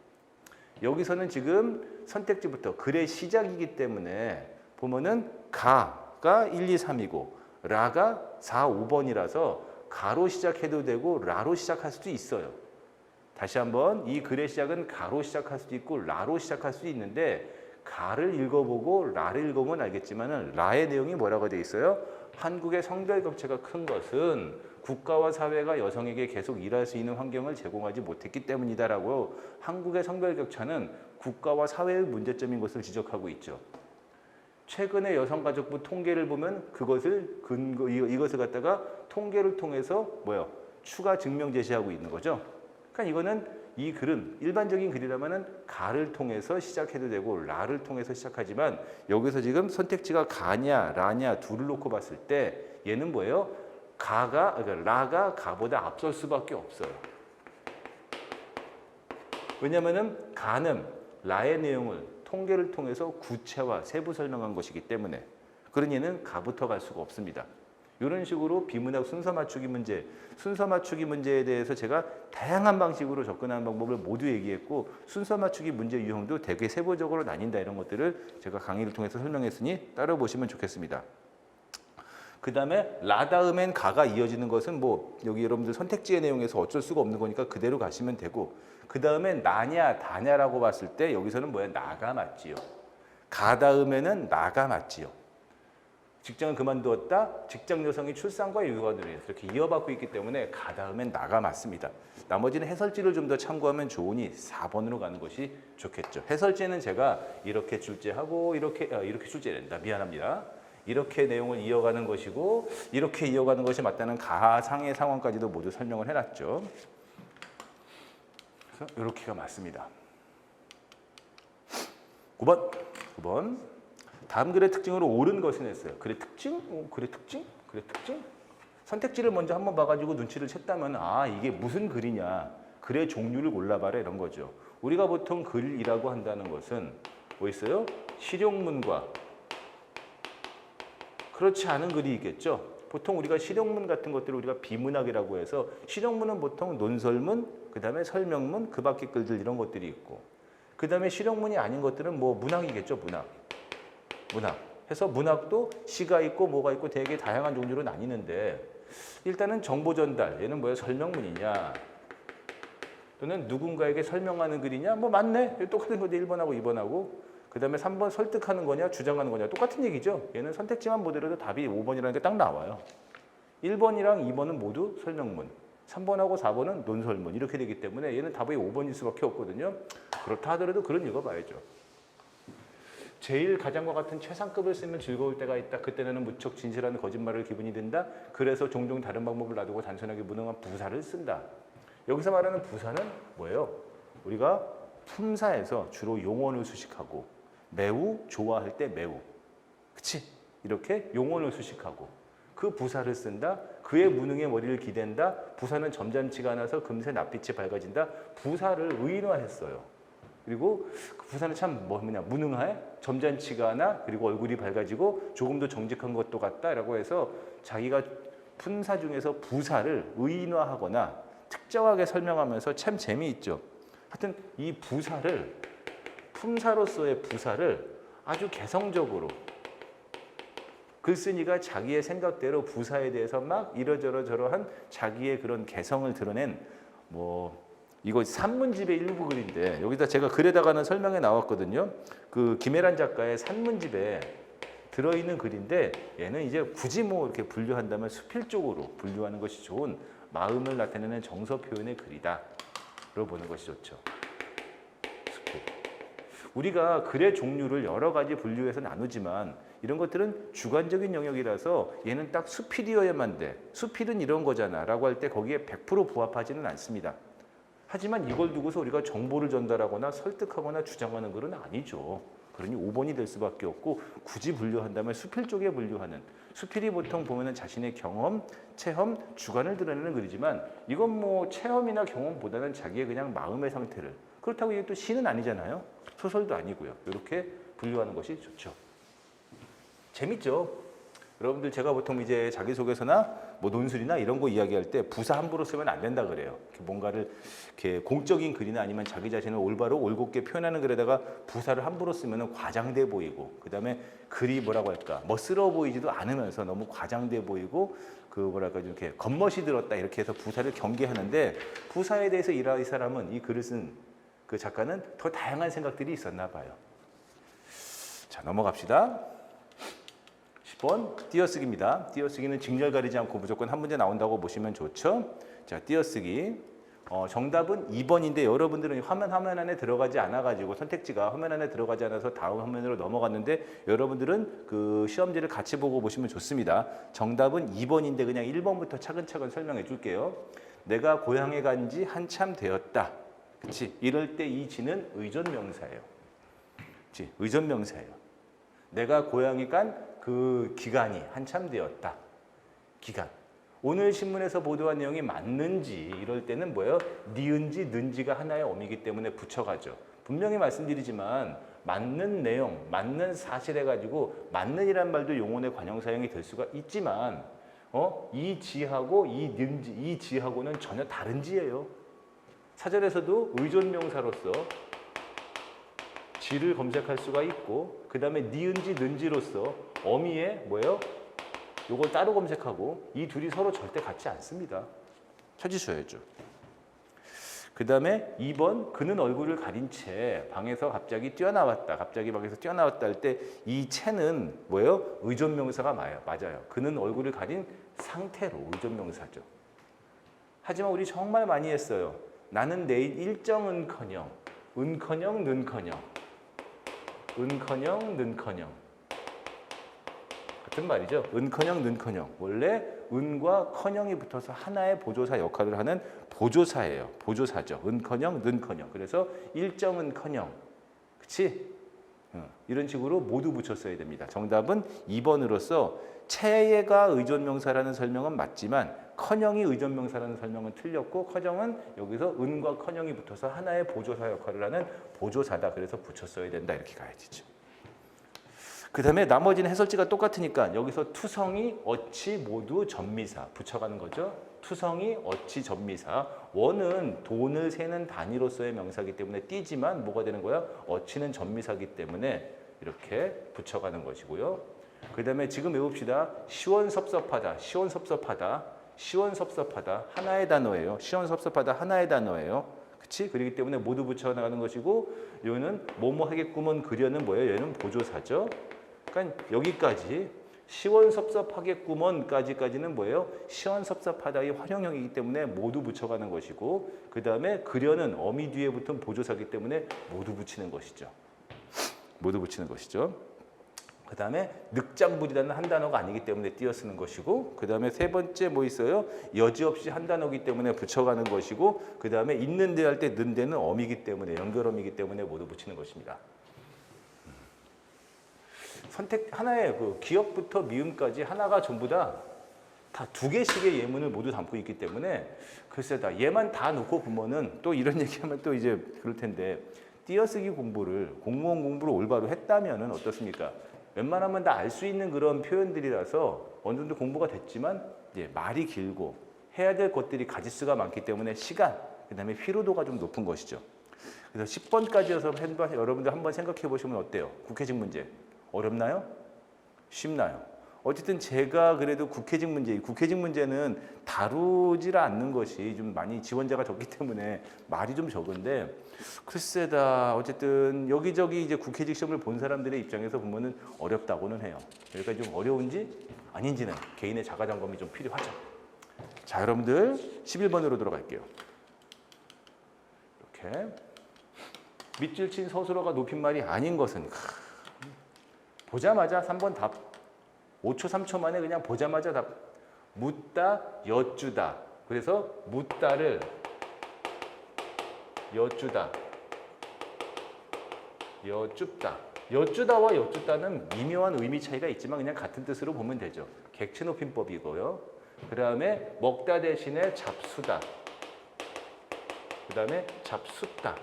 여기서는 지금 선택지부터 글의 시작이기 때문에 보면은 가가 1, 2, 3이고 라가 4, 5번이라서 가로 시작해도 되고 라로 시작할 수도 있어요. 다시 한번 이 글의 시작은 가로 시작할 수도 있고 라로 시작할 수도 있는데 가를 읽어보고 라를 읽어보면 알겠지만 라의 내용이 뭐라고 되어 있어요? 한국의 성별 격차가 큰 것은 국가와 사회가 여성에게 계속 일할 수 있는 환경을 제공하지 못했기 때문이다라고 한국의 성별 격차는 국가와 사회의 문제점인 것을 지적하고 있죠. 최근에 여성가족부 통계를 보면 이것을 갖다가 통계를 통해서 추가 증명 제시하고 있는 거죠. 그러니까 이거는 이 글은 일반적인 글이라면은 가를 통해서 시작해도 되고 라를 통해서 시작하지만 여기서 지금 선택지가 가냐 라냐 둘을 놓고 봤을 때 얘는 뭐예요? 그러니까 라가 가보다 앞설 수밖에 없어요. 왜냐하면은 가는 라의 내용을 통계를 통해서 구체화, 세부 설명한 것이기 때문에 그런 얘는 가부터 갈 수가 없습니다. 이런 식으로 비문학 순서 맞추기 문제, 순서 맞추기 문제에 대해서 제가 다양한 방식으로 접근하는 방법을 모두 얘기했고 순서 맞추기 문제 유형도 되게 세부적으로 나뉜다 이런 것들을 제가 강의를 통해서 설명했으니 따라 보시면 좋겠습니다. 그 다음에 라 다음엔 가가 이어지는 것은 여기 여러분들 선택지의 내용에서 어쩔 수가 없는 거니까 그대로 가시면 되고 그 다음엔 나냐 다냐라고 봤을 때 여기서는 나가 맞지요. 가 다음에는 나가 맞지요. 직장을 그만두었다. 직장 여성이 출산과 육아를 위해서 이렇게 이어받고 있기 때문에 가 다음엔 나가 맞습니다. 나머지는 해설지를 좀 더 참고하면 좋으니 4번으로 가는 것이 좋겠죠. 해설지는 제가 이렇게 출제하고 이렇게 출제된다. 미안합니다. 이렇게 내용을 이어가는 것이고 이렇게 이어가는 것이 맞다는 가상의 상황까지도 모두 설명을 해놨죠. 그래서 이렇게가 맞습니다. 9번. 다음 글의 특징으로 옳은 것은 했어요. 글의 특징? 글의 특징? 글의 특징? 선택지를 먼저 한번 봐가지고 눈치를 챘다면 이게 무슨 글이냐. 글의 종류를 골라봐라 이런 거죠. 우리가 보통 글이라고 한다는 것은 뭐 있어요? 실용문과 그렇지 않은 글이 있겠죠. 보통 우리가 실용문 같은 것들을 우리가 비문학이라고 해서 실용문은 보통 논설문, 그 다음에 설명문, 그 밖의 글들 이런 것들이 있고 그 다음에 실용문이 아닌 것들은 문학이겠죠. 문학. 해서 문학도 시가 있고 뭐가 있고 되게 다양한 종류로 나뉘는데 일단은 정보 전달. 얘는 설명문이냐 또는 누군가에게 설명하는 글이냐? 맞네. 똑같은 건데 1번하고 2번하고 그 다음에 3번 설득하는 거냐 주장하는 거냐 똑같은 얘기죠. 얘는 선택지만 보더라도 답이 5번이라는 게 딱 나와요. 1번이랑 2번은 모두 설명문 3번하고 4번은 논설문 이렇게 되기 때문에 얘는 답이 5번일 수밖에 없거든요. 그렇다 하더라도 그런 읽어봐야죠. 제일 가장과 같은 최상급을 쓰면 즐거울 때가 있다. 그때는 무척 진실한 거짓말을 기분이 든다. 그래서 종종 다른 방법을 놔두고 단순하게 무능한 부사를 쓴다. 여기서 말하는 부사는 뭐예요? 우리가 품사에서 주로 용언을 수식하고 매우 좋아할 때 매우 그치? 이렇게 용언을 수식하고 그 부사를 쓴다. 그의 무능에 머리를 기댄다. 부사는 점잖지가 않아서 금세 낯빛이 밝아진다. 부사를 의인화했어요. 그리고 그 부사는 참 무능해, 점잖지가 않아, 그리고 얼굴이 밝아지고 조금 더 정직한 것도 같다라고 해서 자기가 품사 중에서 부사를 의인화하거나 특정하게 설명하면서 참 재미있죠. 하여튼 이 부사를 품사로서의 부사를 아주 개성적으로 글쓴이가 자기의 생각대로 부사에 대해서 막 이러저러저러한 자기의 그런 개성을 드러낸 이거 산문집의 일부 글인데 여기다 제가 글에다가는 설명에 나왔거든요. 그 김혜란 작가의 산문집에 들어있는 글인데 얘는 이제 굳이 이렇게 분류한다면 수필 쪽으로 분류하는 것이 좋은 마음을 나타내는 정서 표현의 글이다로 보는 것이 좋죠. 수필. 우리가 글의 종류를 여러 가지 분류해서 나누지만 이런 것들은 주관적인 영역이라서 얘는 딱 수필이어야만 돼. 수필은 이런 거잖아 라고 할 때 거기에 100% 부합하지는 않습니다. 하지만 이걸 두고서 우리가 정보를 전달하거나 설득하거나 주장하는 글은 아니죠. 그러니 5번이 될 수밖에 없고 굳이 분류한다면 수필 쪽에 분류하는 수필이 보통 보면은 자신의 경험, 체험, 주관을 드러내는 글이지만 이건 체험이나 경험보다는 자기의 그냥 마음의 상태를 그렇다고 이게 또 시는 아니잖아요. 소설도 아니고요. 이렇게 분류하는 것이 좋죠. 재밌죠? 여러분들 제가 보통 이제 자기소개서나 논술이나 이런 거 이야기할 때 부사 함부로 쓰면 안 된다 그래요. 뭔가를 이렇게 공적인 글이나 아니면 자기 자신을 올바로 올곧게 표현하는 글에다가 부사를 함부로 쓰면 과장돼 보이고 그다음에 글이 뭐라고 할까 멋스러워 보이지도 않으면서 너무 과장돼 보이고 좀 이렇게 겉멋이 들었다 이렇게 해서 부사를 경계하는데 부사에 대해서 이 사람은 이 글을 쓴 그 작가는 더 다양한 생각들이 있었나 봐요. 자, 넘어갑시다. 10번 띄어쓰기입니다. 띄어쓰기는 직렬 가리지 않고 무조건 한 문제 나온다고 보시면 좋죠. 자, 띄어쓰기. 정답은 2번인데 여러분들은 화면 안에 들어가지 않아가지고 선택지가 화면 안에 들어가지 않아서 다음 화면으로 넘어갔는데 여러분들은 그 시험지를 같이 보고 보시면 좋습니다. 정답은 2번인데 그냥 1번부터 차근차근 설명해 줄게요. 내가 고향에 간 지 한참 되었다. 그치? 이럴 때 이 지는 의존명사예요. 그치? 의존명사예요. 내가 고향에 간 그 기간이 한참 되었다. 기간. 오늘 신문에서 보도한 내용이 맞는지 이럴 때는 뭐예요? 니은지 는지가 하나의 어미이기 때문에 붙여가죠. 분명히 말씀드리지만 맞는 내용, 맞는 사실에 가지고 맞는이란 말도 용언의 관형 사용이 될 수가 있지만 이 지하고 이 는지, 이 지하고는 전혀 다른 지예요. 사전에서도 의존명사로서 지를 검색할 수가 있고 그 다음에 니은지 는지로서 어미의 요걸 따로 검색하고 이 둘이 서로 절대 같지 않습니다. 찾으셔야죠. 그 다음에 2번 그는 얼굴을 가린 채 방에서 갑자기 뛰어나왔다. 갑자기 방에서 뛰어나왔다 할 때 이 채는 의존명사가 맞아요. 그는 얼굴을 가린 상태로 의존명사죠. 하지만 우리 정말 많이 했어요. 나는 내일 일정은커녕 은커녕 는커녕 은커녕 는커녕 같은 말이죠. 은커녕 는커녕 원래 은과 커녕이 붙어서 하나의 보조사 역할을 하는 보조사예요. 보조사죠. 은커녕 는커녕 그래서 일정은커녕 그치? 이런 식으로 모두 붙였어야 됩니다. 정답은 2번으로서 채가 의존명사라는 설명은 맞지만 커녕이 의존명사라는 설명은 틀렸고 커녕은 여기서 은과 커녕이 붙어서 하나의 보조사 역할을 하는 보조사다. 그래서 붙였어야 된다. 이렇게 가야 되죠. 그 다음에 나머지는 해설지가 똑같으니까 여기서 투성이, 어치 모두 전미사 붙여가는 거죠. 투성이, 어치, 전미사. 원은 돈을 세는 단위로서의 명사이기 때문에 띄지만 뭐가 되는 거야? 어치는 전미사이기 때문에 이렇게 붙여가는 것이고요. 그 다음에 지금 외웁시다. 시원섭섭하다, 시원섭섭하다, 시원섭섭하다 하나의 단어예요. 시원섭섭하다 하나의 단어예요. 그치? 그렇기 때문에 모두 붙여나가는 것이고 여기는 뭐뭐 하겠구먼 그려는 뭐예요? 얘는 보조사죠. 그러니까 여기까지 시원섭섭하겠구먼까지는 뭐예요? 시원섭섭하다의 활용형이기 때문에 모두 붙여가는 것이고 그 다음에 그려는 어미 뒤에 붙은 보조사이기 때문에 모두 붙이는 것이죠. 모두 붙이는 것이죠. 그 다음에 늑장불이라는 한 단어가 아니기 때문에 띄어쓰는 것이고 그 다음에 세 번째 뭐 있어요? 여지없이 한 단어이기 때문에 붙여가는 것이고 그 다음에 있는데 할 때 는데는 어미이기 때문에 연결어미이기 때문에 모두 붙이는 것입니다. 선택 하나의 그 기역부터 미음까지 하나가 전부 다 두 개씩의 예문을 모두 담고 있기 때문에 글쎄다 얘만 다 놓고 보면은 또 이런 얘기하면 또 이제 그럴 텐데 띄어쓰기 공부를 공무원 공부를 올바로 했다면은 어떻습니까? 웬만하면 다 알 수 있는 그런 표현들이라서 어느 정도 공부가 됐지만 이제 말이 길고 해야 될 것들이 가지수가 많기 때문에 시간, 그다음에 피로도가 좀 높은 것이죠. 그래서 10번까지여서 여러분들 한번 생각해 보시면 어때요? 국회식 문제 어렵나요? 쉽나요? 어쨌든 제가 그래도 국회직 문제는 다루질 않는 것이 좀 많이 지원자가 적기 때문에 말이 좀 적은데 글쎄다. 어쨌든 여기저기 이제 국회직 시험을 본 사람들의 입장에서 보면은 어렵다고는 해요. 그러니까 좀 어려운지 아닌지는 개인의 자가 점검이 좀 필요하죠. 자, 여러분들 11번으로 들어갈게요. 이렇게 밑줄 친 서술어가 높임말이 아닌 것은 보자마자 3번 답 5초 3초 만에 그냥 보자마자 답 묻다 여쭈다. 그래서 묻다를 여쭈다 여쭙다. 여쭈다와 여쭙다는 미묘한 의미 차이가 있지만 그냥 같은 뜻으로 보면 되죠. 객체 높임법이고요. 그 다음에 먹다 대신에 잡수다. 그 다음에 잡숫다.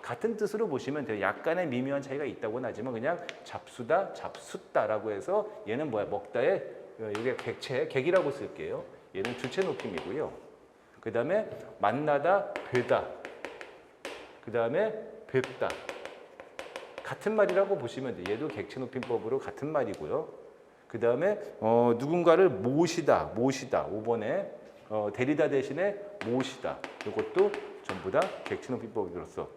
같은 뜻으로 보시면 돼요. 약간의 미묘한 차이가 있다고는 하지만 그냥 잡수다, 잡숫다라고 해서 얘는 뭐야? 먹다에 이게 객체, 객이라고 쓸게요. 얘는 주체 높임이고요. 그 다음에 만나다, 뵈다. 그 다음에 뵙다. 같은 말이라고 보시면 돼요. 얘도 객체 높임법으로 같은 말이고요. 그 다음에 누군가를 모시다, 5번에 데리다 대신에 모시다. 이것도 전부 다 객체 높임법으로서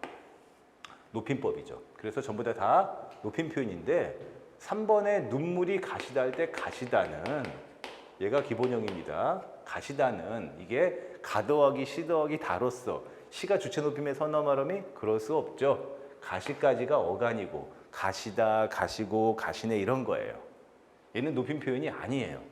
높임법이죠. 그래서 전부 다 높임 표현인데 3번에 눈물이 가시다 할 때 가시다는 얘가 기본형입니다. 가시다는 이게 가 더하기 시 더하기 다로서 시가 주체 높임의 선어 말음이 그럴 수 없죠. 가시까지가 어간이고 가시다, 가시고, 가시네 이런 거예요. 얘는 높임 표현이 아니에요.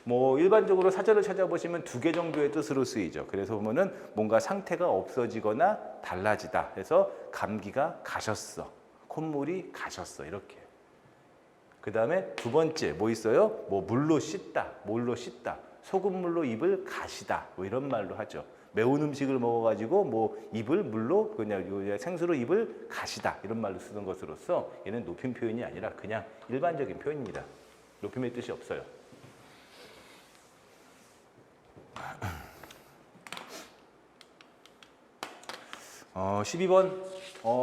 뭐 일반적으로 사전을 찾아보시면 2개 정도의 뜻으로 쓰이죠. 그래서 보면은 뭔가 상태가 없어지거나 달라지다. 그래서 감기가 가셨어. 콧물이 가셨어. 이렇게. 그 다음에 두 번째 뭐 있어요? 뭐 물로 씻다. 뭘로 씻다. 소금물로 입을 가시다. 뭐 이런 말로 하죠. 매운 음식을 먹어가지고 뭐 입을 물로 그냥 생수로 입을 가시다. 이런 말로 쓰는 것으로서 얘는 높임 표현이 아니라 그냥 일반적인 표현입니다. 높임의 뜻이 없어요. 12번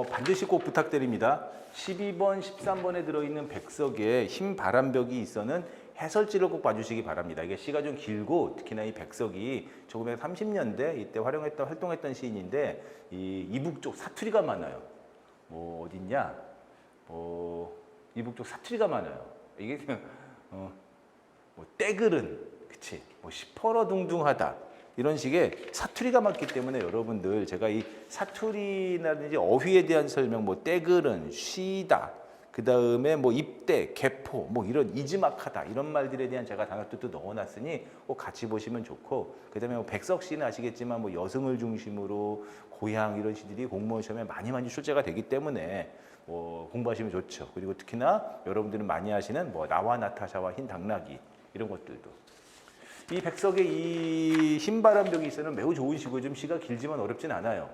반드시 꼭 부탁드립니다. 12번, 13번에 들어있는 백석에 흰 바람벽이 있어는 해설지를 꼭 봐주시기 바랍니다. 이게 시가 좀 길고 특히나 이 백석이 1930년대 이때 활동했던 시인인데 이 이북 쪽 사투리가 많아요. 뭐 어딨냐? 이북 쪽 사투리가 많아요. 이게 뭐 떼글은 그치? 뭐 시퍼러둥둥하다. 이런 식의 사투리가 많기 때문에 여러분들 제가 이 사투리라든지 어휘에 대한 설명 뭐 떼글은 쉬다 그 다음에 뭐 입대 개포 뭐 이런 이지막하다 이런 말들에 대한 제가 단어 뜻도 넣어놨으니 꼭 같이 보시면 좋고 그 다음에 뭐 백석 시는 아시겠지만 뭐 여승을 중심으로 고향 이런 시들이 공무원 시험에 많이 출제가 되기 때문에 공부하시면 좋죠. 그리고 특히나 여러분들은 많이 하시는 뭐 나와 나타샤와 흰 당나귀 이런 것들도 이 백석의 이 흰바람벽이 있어는 매우 좋은 시고 좀 시가 길지만 어렵진 않아요.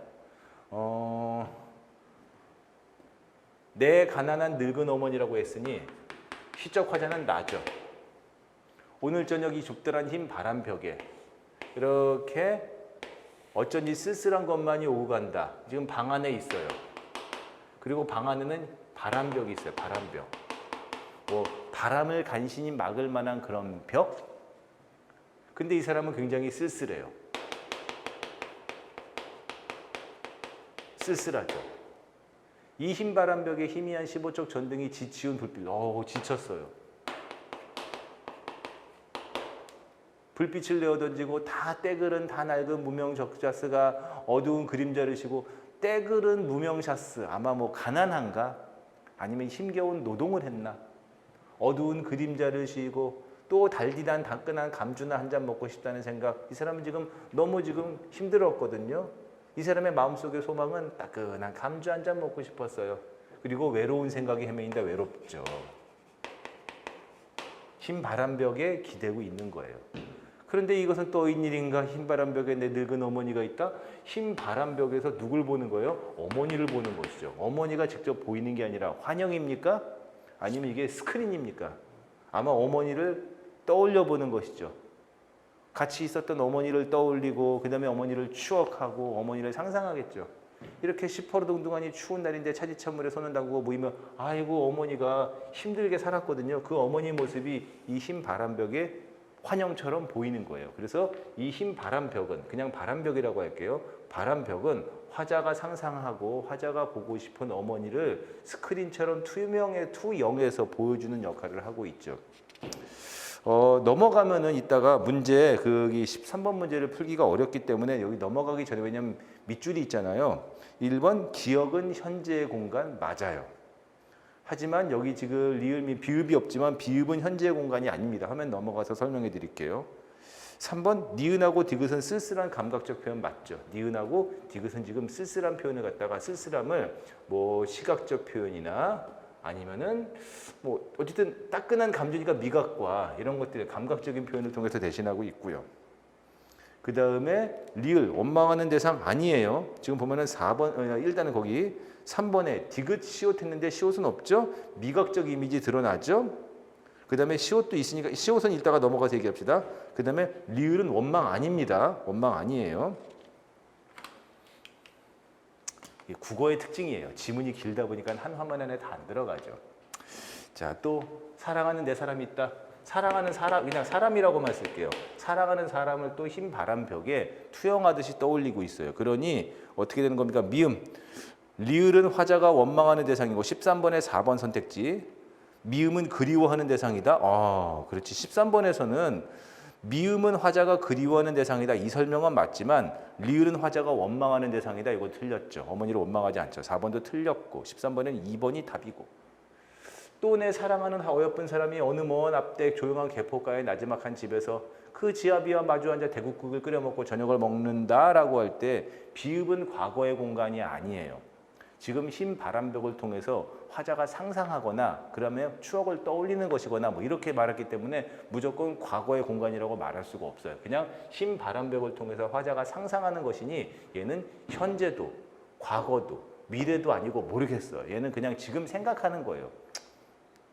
내 가난한 늙은 어머니라고 했으니 시적 화자는 나죠. 오늘 저녁 이 좁들한 흰 바람벽에 이렇게 어쩐지 쓸쓸한 것만이 오고 간다. 지금 방 안에 있어요. 그리고 방 안에는 바람벽이 있어요. 바람벽. 뭐 바람을 간신히 막을 만한 그런 벽? 근데 이 사람은 굉장히 쓸쓸해요. 쓸쓸하죠. 이 흰 바람벽에 희미한 15쪽 전등이 지치운 불빛. 지쳤어요. 불빛을 내어던지고 다 떼글은 다 낡은 무명적자스가 어두운 그림자를 쉬고 떼글은 무명샤스. 아마 뭐 가난한가? 아니면 힘겨운 노동을 했나? 어두운 그림자를 쉬고 또 달디단 따끈한 감주나 한 잔 먹고 싶다는 생각. 이 사람은 지금 너무 힘들었거든요. 이 사람의 마음속의 소망은 따끈한 감주 한 잔 먹고 싶었어요. 그리고 외로운 생각이 헤매인다. 외롭죠. 흰 바람벽에 기대고 있는 거예요. 그런데 이것은 또 웬일인가? 흰 바람벽에 내 늙은 어머니가 있다? 흰 바람벽에서 누굴 보는 거예요? 어머니를 보는 것이죠. 어머니가 직접 보이는 게 아니라 환영입니까? 아니면 이게 스크린입니까? 아마 어머니를 떠올려 보는 것이죠. 같이 있었던 어머니를 떠올리고 그 다음에 어머니를 추억하고 어머니를 상상하겠죠. 이렇게 시퍼르동동하니 추운 날인데 차디찬물에 손을 담그고 모이면 아이고 어머니가 힘들게 살았거든요. 그 어머니 모습이 이 흰 바람벽에 환영처럼 보이는 거예요. 그래서 이 흰 바람벽은 그냥 바람벽이라고 할게요. 바람벽은 화자가 상상하고 화자가 보고 싶은 어머니를 스크린처럼 투영해서 보여주는 역할을 하고 있죠. 넘어가면은 이따가 문제 거기 13번 문제를 풀기가 어렵기 때문에 여기 넘어가기 전에 왜냐면 밑줄이 있잖아요. 1번 기억은 현재의 공간 맞아요. 하지만 여기 지금 리을미 비읍이 없지만 비읍은 현재의 공간이 아닙니다. 화면 넘어가서 설명해 드릴게요. 3번 니은하고 디귿은 쓸쓸한 감각적 표현 맞죠. 니은하고 디귿은 지금 쓸쓸한 표현을 갖다가 쓸쓸함을 뭐 시각적 표현이나 아니면은 뭐 어쨌든 따끈한 감정이니까 미각과 이런 것들 감각적인 표현을 통해서 대신하고 있고요. 그 다음에 리을 원망하는 대상 아니에요. 지금 보면은 4번 일단은 거기 3번에 디귿 시옷 했는데 시옷은 없죠. 미각적 이미지 드러나죠. 그 다음에 시옷도 있으니까 시옷은 이따가 넘어가서 얘기합시다. 그 다음에 리을은 원망 아닙니다. 원망 아니에요. 국어의 특징이에요. 지문이 길다 보니까 한 화면 안에 다 안 들어가죠. 자, 또 사랑하는 내 사람이 있다. 사랑하는 사람, 그냥 사람이라고만 쓸게요. 사랑하는 사람을 또 흰 바람벽에 투영하듯이 떠올리고 있어요. 그러니 어떻게 되는 겁니까? 미음. 리을은 화자가 원망하는 대상이고 13번에 4번 선택지. 미음은 그리워하는 대상이다. 그렇지. 13번에서는 미음은 화자가 그리워하는 대상이다. 이 설명은 맞지만 리을은 화자가 원망하는 대상이다. 이거 틀렸죠. 어머니를 원망하지 않죠. 4번도 틀렸고 13번은 2번이 답이고. 또 내 사랑하는 어여쁜 사람이 어느 먼 앞댁 조용한 개포가의 나지막한 집에서 그 지아비와 마주 앉아 대국국을 끓여 먹고 저녁을 먹는다라고 할 때 비읍은 과거의 공간이 아니에요. 지금 흰 바람벽을 통해서 화자가 상상하거나 그러면 추억을 떠올리는 것이거나 뭐 이렇게 말했기 때문에 무조건 과거의 공간이라고 말할 수가 없어요. 그냥 흰 바람벽을 통해서 화자가 상상하는 것이니 얘는 현재도 과거도 미래도 아니고 모르겠어요. 얘는 그냥 지금 생각하는 거예요.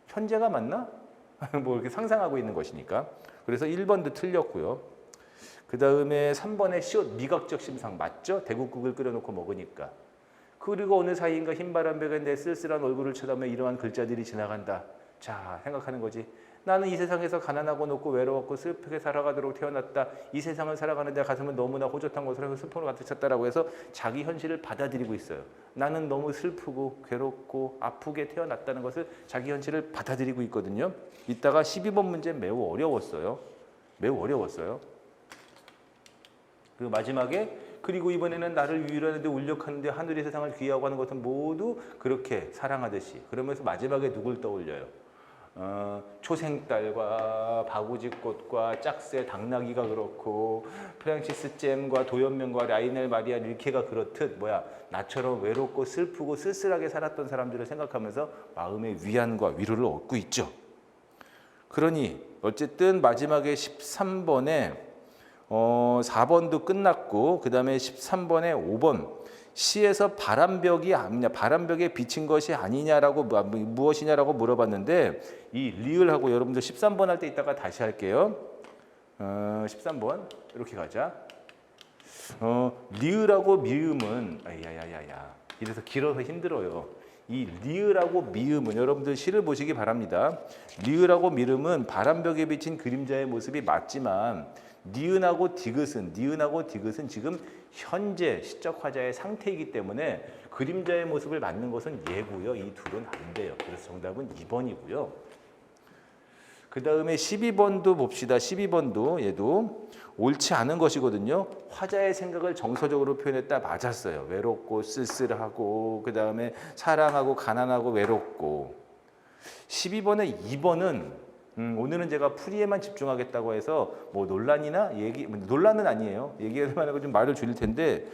현재가 맞나? 뭐 이렇게 상상하고 있는 것이니까. 그래서 1번도 틀렸고요. 그 다음에 3번에 시옷 미각적 심상 맞죠? 대국국을 끓여놓고 먹으니까. 그리고 어느 사이인가 흰바람벽에 내 쓸쓸한 얼굴을 쳐다보며 이러한 글자들이 지나간다. 자, 생각하는 거지. 나는 이 세상에서 가난하고 높고 외로웠고 슬프게 살아가도록 태어났다. 이 세상을 살아가는데 가슴은 너무나 호젓한 것으로 슬픔으로 가득 찼다라고 해서 자기 현실을 받아들이고 있어요. 나는 너무 슬프고 괴롭고 아프게 태어났다는 것을 자기 현실을 받아들이고 있거든요. 이따가 12번 문제 매우 어려웠어요. 매우 어려웠어요. 그 마지막에 그리고 이번에는 나를 위로하는데 울력하는데 하늘의 세상을 귀하고 하는 것은 모두 그렇게 사랑하듯이. 그러면서 마지막에 누굴 떠올려요? 초생딸과 바구지꽃과 짝새 당나귀가 그렇고 프랑시스 잼과 도연명과 라이넬 마리아 릴케가 그렇듯 나처럼 외롭고 슬프고 쓸쓸하게 살았던 사람들을 생각하면서 마음의 위안과 위로를 얻고 있죠. 그러니 어쨌든 마지막에 13번에 4번도 끝났고 그 다음에 13번에 5번 시에서 바람벽이 아니냐, 바람벽에 비친 것이 아니냐라고 무엇이냐라고 물어봤는데 이 리을하고 여러분들 13번 할 때 이따가 다시 할게요. 13번 이렇게 가자. 리을하고 미음은 이래서 길어서 힘들어요. 이 리을하고 미음은 여러분들 시를 보시기 바랍니다. 리을하고 미음은 바람벽에 비친 그림자의 모습이 맞지만 니은하고 디귿은 지금 현재 시적 화자의 상태이기 때문에 그림자의 모습을 맞는 것은 얘고요. 이 둘은 안 돼요. 그래서 정답은 2번이고요. 그 다음에 12번도 봅시다. 12번도 얘도 옳지 않은 것이거든요. 화자의 생각을 정서적으로 표현했다. 맞았어요. 외롭고 쓸쓸하고 그 다음에 사랑하고 가난하고 외롭고. 12번에 2번은 오늘은 제가 풀이에만 집중하겠다고 해서 뭐 논란은 아니에요. 얘기할 만하고 좀 말을 줄일 텐데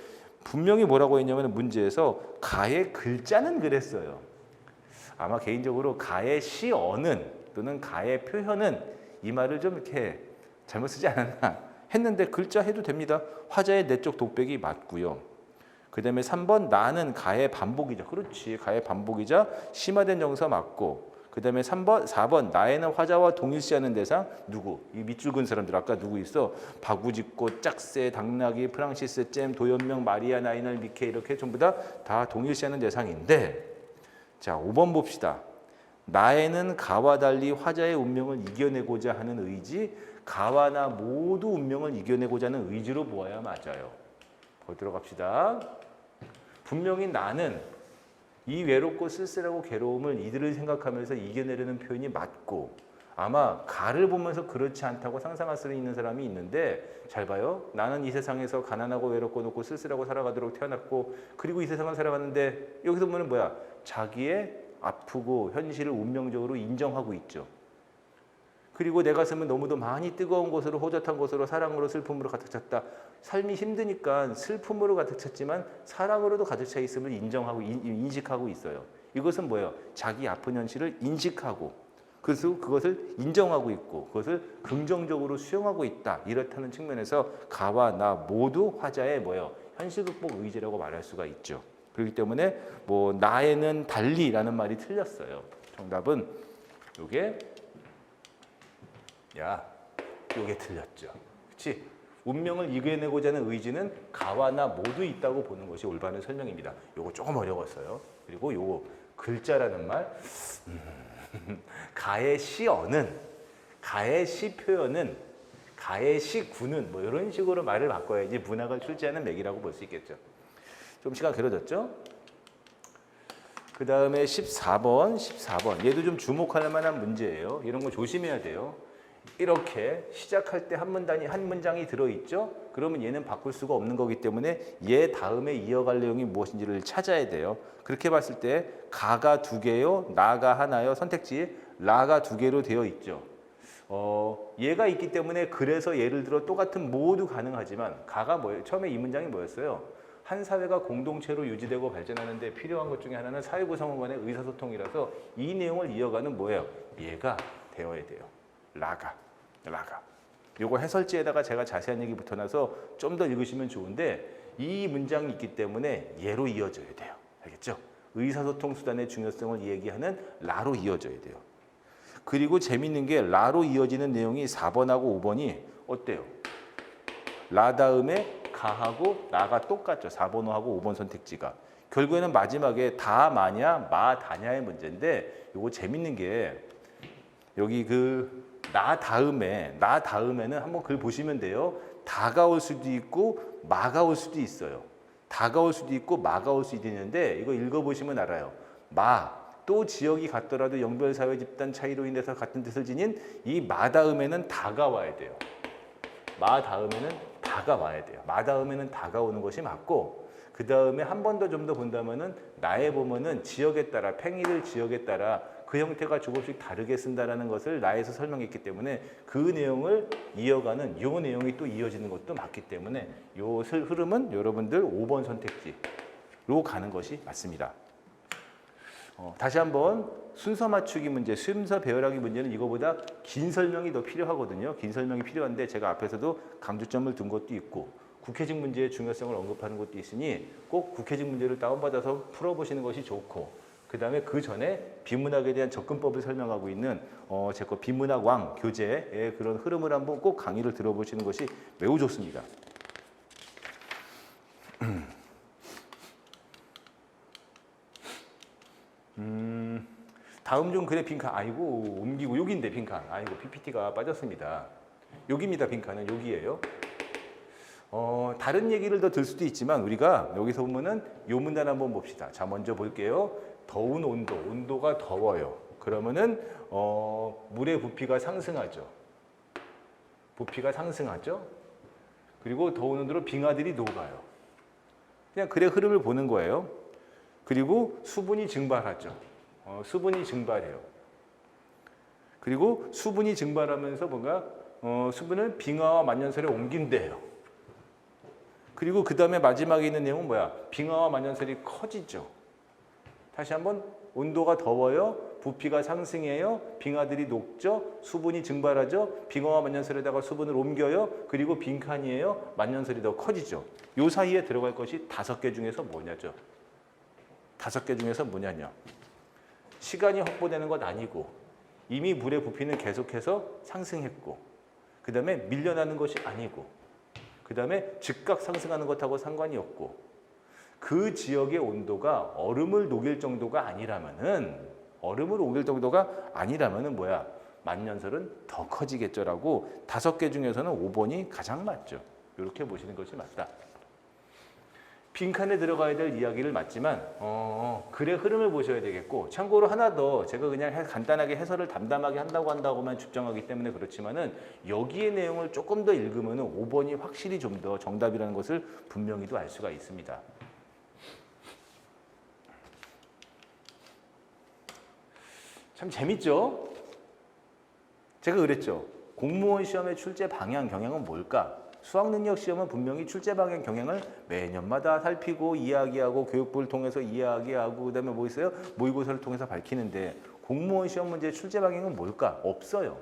분명히 뭐라고 했냐면 문제에서 가의 글자는 그랬어요. 아마 개인적으로 가의 시어는 또는 가의 표현은 이 말을 좀 이렇게 잘못 쓰지 않았나 했는데 글자 해도 됩니다. 화자의 내적 독백이 맞고요. 그 다음에 3번 나는 가의 반복이자 그렇지 가의 반복이자 심화된 정사 맞고 그 다음에 3번, 4번 나에는 화자와 동일시하는 대상 누구? 이 밑줄 그은 사람들 아까 누구 있어? 바구짓꽃, 짝새, 당나귀, 프랑시스, 잼, 도연명, 마리아, 나이널, 미케 이렇게 전부 다 동일시하는 대상인데 자 5번 봅시다. 나에는 가와 달리 화자의 운명을 이겨내고자 하는 의지, 가와 나 모두 운명을 이겨내고자 하는 의지로 보아야 맞아요. 보도록 합시다. 분명히 나는 이 외롭고 쓸쓸하고 괴로움을 이들을 생각하면서 이겨내려는 표현이 맞고 아마 가를 보면서 그렇지 않다고 상상할 수 있는 사람이 있는데 잘 봐요. 나는 이 세상에서 가난하고 외롭고 높고 쓸쓸하고 살아가도록 태어났고 그리고 이 세상을 살아가는데 여기서 보면 뭐야? 자기의 아프고 현실을 운명적으로 인정하고 있죠. 그리고 내 가슴은 너무도 많이 뜨거운 곳으로 호젓한 곳으로 사랑으로 슬픔으로 가득 찼다. 삶이 힘드니까 슬픔으로 가득 찼지만 사랑으로도 가득 차 있음을 인정하고 인식하고 있어요. 이것은 뭐예요? 자기 아픈 현실을 인식하고 그래서 그것을 인정하고 있고 그것을 긍정적으로 수용하고 있다. 이렇다는 측면에서 가와 나 모두 화자의 뭐예요? 현실 극복 의지라고 말할 수가 있죠. 그렇기 때문에 뭐 나에는 달리라는 말이 틀렸어요. 정답은 요게 요게 틀렸죠. 그렇지? 운명을 이겨내고자 하는 의지는 가와 나 모두 있다고 보는 것이 올바른 설명입니다. 요거 조금 어려웠어요. 그리고 요거 글자라는 말 가의 시어는 가의 시 표현은 가의 시 구는 뭐 이런 식으로 말을 바꿔야지 문학을 출제하는 맥이라고 볼 수 있겠죠. 좀 시간 길어졌죠? 그 다음에 14번. 얘도 좀 주목할 만한 문제예요. 이런 거 조심해야 돼요. 이렇게 시작할 때 한 문장이 들어있죠? 그러면 얘는 바꿀 수가 없는 거기 때문에 얘 다음에 이어갈 내용이 무엇인지를 찾아야 돼요. 그렇게 봤을 때 가가 2개요, 나가 하나요, 선택지에 라가 2개로 되어 있죠. 얘가 있기 때문에 그래서 예를 들어 똑같은 모두 가능하지만 가가 뭐예요? 처음에 이 문장이 뭐였어요? 한 사회가 공동체로 유지되고 발전하는데 필요한 것 중에 하나는 사회 구성원 간의 의사소통이라서 이 내용을 이어가는 뭐예요? 얘가 되어야 돼요. 라가. 요거 해설지에다가 제가 자세한 얘기 붙여놔서 좀 더 읽으시면 좋은데 이 문장이 있기 때문에 얘로 이어져야 돼요. 알겠죠? 의사소통 수단의 중요성을 얘기하는 라로 이어져야 돼요. 그리고 재밌는 게 라로 이어지는 내용이 4번하고 5번이 어때요? 라 다음에 가하고 나가 똑같죠. 4번하고 5번 선택지가. 결국에는 마지막에 다 마냐 마 다냐의 문제인데 요거 재밌는 게 여기 나 다음에는 한번 글 보시면 돼요. 다가 올 수도 있고 마가 올 수도 있어요. 다가 올 수도 있고 마가 올 수도 있는데 이거 읽어보시면 알아요. 또 지역이 같더라도 영별 사회 집단 차이로 인해서 같은 뜻을 지닌 이 마 다음에는 다가 와야 돼요. 마 다음에는 다가 와야 돼요. 마 다음에는 다가 오는 것이 맞고 그 다음에 한 번 더 좀 더 본다면은 나에 보면은 지역에 따라 팽이를 지역에 따라 그 형태가 조금씩 다르게 쓴다라는 것을 나에서 설명했기 때문에 그 내용을 이어가는 요 내용이 또 이어지는 것도 맞기 때문에 요 흐름은 여러분들 5번 선택지로 가는 것이 맞습니다. 다시 한번 순서 맞추기 문제, 순서 배열하기 문제는 이거보다 긴 설명이 더 필요하거든요. 긴 설명이 필요한데 제가 앞에서도 강조점을 둔 것도 있고 국회직 문제의 중요성을 언급하는 것도 있으니 꼭 국회직 문제를 다운받아서 풀어보시는 것이 좋고 그 다음에 그 전에 비문학에 대한 접근법을 설명하고 있는 제 거 비문학 왕 교재의 그런 흐름을 한번 꼭 강의를 들어보시는 것이 매우 좋습니다. 다음 중 글의 빈칸 아이고 옮기고 여기인데 빈칸 아이고 PPT가 빠졌습니다. 여기입니다. 빈칸은 여기예요. 다른 얘기를 더 들 수도 있지만 우리가 여기서 보면은 요 문단 한번 봅시다. 자 먼저 볼게요. 더운 온도가 더워요. 그러면은 물의 부피가 상승하죠. 그리고 더운 온도로 빙하들이 녹아요. 그냥 글의 흐름을 보는 거예요. 그리고 수분이 증발하죠. 수분이 증발해요. 그리고 수분이 증발하면서 뭔가 수분을 빙하와 만년설에 옮긴대요. 그리고 그 다음에 마지막에 있는 내용은 뭐야? 빙하와 만년설이 커지죠. 다시 한번 온도가 더워요. 부피가 상승해요. 빙하들이 녹죠. 수분이 증발하죠. 빙하와 만년설에다가 수분을 옮겨요. 그리고 빈칸이에요. 만년설이 더 커지죠. 요 사이에 들어갈 것이 5개 중에서 뭐냐죠. 5개 중에서 뭐냐냐. 시간이 확보되는 것 아니고 이미 물의 부피는 계속해서 상승했고 그 다음에 밀려나는 것이 아니고 그 다음에 즉각 상승하는 것하고 상관이 없고 그 지역의 온도가 얼음을 녹일 정도가 아니라면은 뭐야? 만년설은 더 커지겠죠라고 5개 중에서는 5번이 가장 맞죠. 이렇게 보시는 것이 맞다. 빈칸에 들어가야 될 이야기를 맞지만 글의 흐름을 보셔야 되겠고 참고로 하나 더 제가 그냥 간단하게 해설을 담담하게 한다고만 주장하기 때문에 그렇지만은 여기의 내용을 조금 더 읽으면은 5번이 확실히 좀 더 정답이라는 것을 분명히도 알 수가 있습니다. 참 재밌죠? 제가 그랬죠. 공무원 시험의 출제 방향, 경향은 뭘까? 수학능력 시험은 분명히 출제 방향, 경향을 매년마다 살피고 이야기하고 교육부를 통해서 이야기하고 그다음에 뭐 있어요? 모의고사를 통해서 밝히는데 공무원 시험 문제의 출제 방향은 뭘까? 없어요.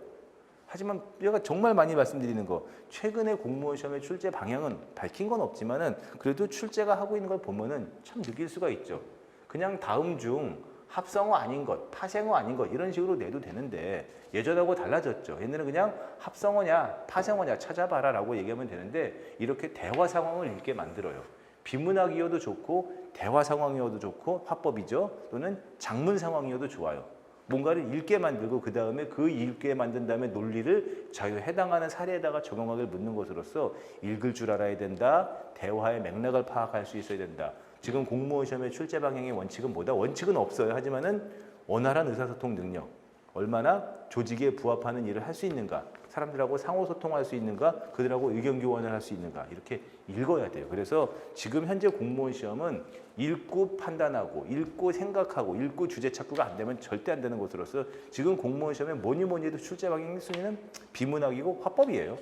하지만 제가 정말 많이 말씀드리는 거 최근에 공무원 시험의 출제 방향은 밝힌 건 없지만은 그래도 출제가 하고 있는 걸 보면은 참 느낄 수가 있죠. 그냥 다음 중 합성어 아닌 것, 파생어 아닌 것 이런 식으로 내도 되는데 예전하고 달라졌죠. 옛날에는 그냥 합성어냐 파생어냐 찾아봐라 라고 얘기하면 되는데 이렇게 대화 상황을 읽게 만들어요. 비문학이어도 좋고 대화 상황이어도 좋고 화법이죠. 또는 작문 상황이어도 좋아요. 뭔가를 읽게 만들고 그 다음에 그 읽게 만든 다음에 논리를 자기가 해당하는 사례에다가 적용하기를 묻는 것으로서 읽을 줄 알아야 된다. 대화의 맥락을 파악할 수 있어야 된다. 지금 공무원 시험의 출제 방향의 원칙은 뭐다? 원칙은 없어요. 하지만은 원활한 의사소통 능력, 얼마나 조직에 부합하는 일을 할 수 있는가, 사람들하고 상호소통할 수 있는가, 그들하고 의견 교환을 할 수 있는가 이렇게 읽어야 돼요. 그래서 지금 현재 공무원 시험은 읽고 판단하고, 읽고 생각하고, 읽고 주제 착구가 안 되면 절대 안 되는 것으로서 지금 공무원 시험에 뭐니 해도 출제 방향 1순위는 비문학이고 화법이에요.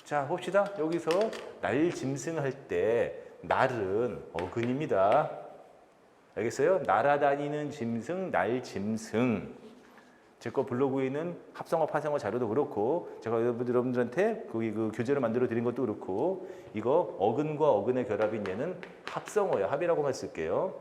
자, 봅시다. 여기서 날 짐승할 때 날은 어근입니다. 알겠어요? 날아다니는 짐승, 날 짐승. 제 거 블로그에 있는 합성어, 파생어 자료도 그렇고 제가 여러분들한테 그 교재를 만들어 드린 것도 그렇고 이거 어근과 어근의 결합인 얘는 합성어예요. 합이라고만 쓸게요.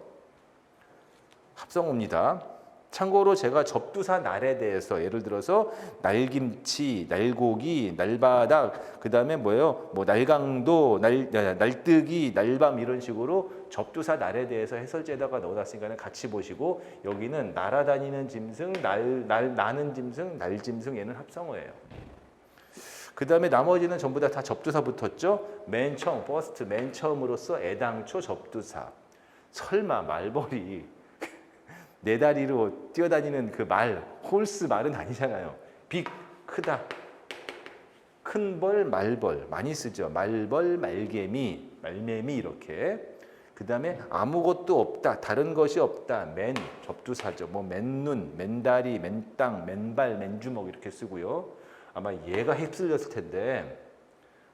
합성어입니다. 참고로 제가 접두사 날에 대해서 예를 들어서 날김치, 날고기, 날바닥, 그 다음에 뭐예요? 뭐 날강도, 날뜨기, 날밤 이런 식으로 접두사 날에 대해서 해설제에다가 넣어놨으니까 같이 보시고 여기는 날아다니는 짐승, 나는 짐승, 날짐승 얘는 합성어예요. 그 다음에 나머지는 전부 다 접두사 붙었죠? 맨 처음, first, 맨 처음으로서 애당초 접두사. 설마 말벌이 네 다리로 뛰어다니는 그 말, 홀스 말은 아니잖아요. 빅, 크다. 큰 벌, 말벌 많이 쓰죠. 말벌, 말개미, 말매미 이렇게. 그 다음에 아무것도 없다, 다른 것이 없다. 맨, 접두사죠. 뭐 맨눈, 맨다리, 맨땅, 맨발, 맨주먹 이렇게 쓰고요. 아마 얘가 휩쓸렸을 텐데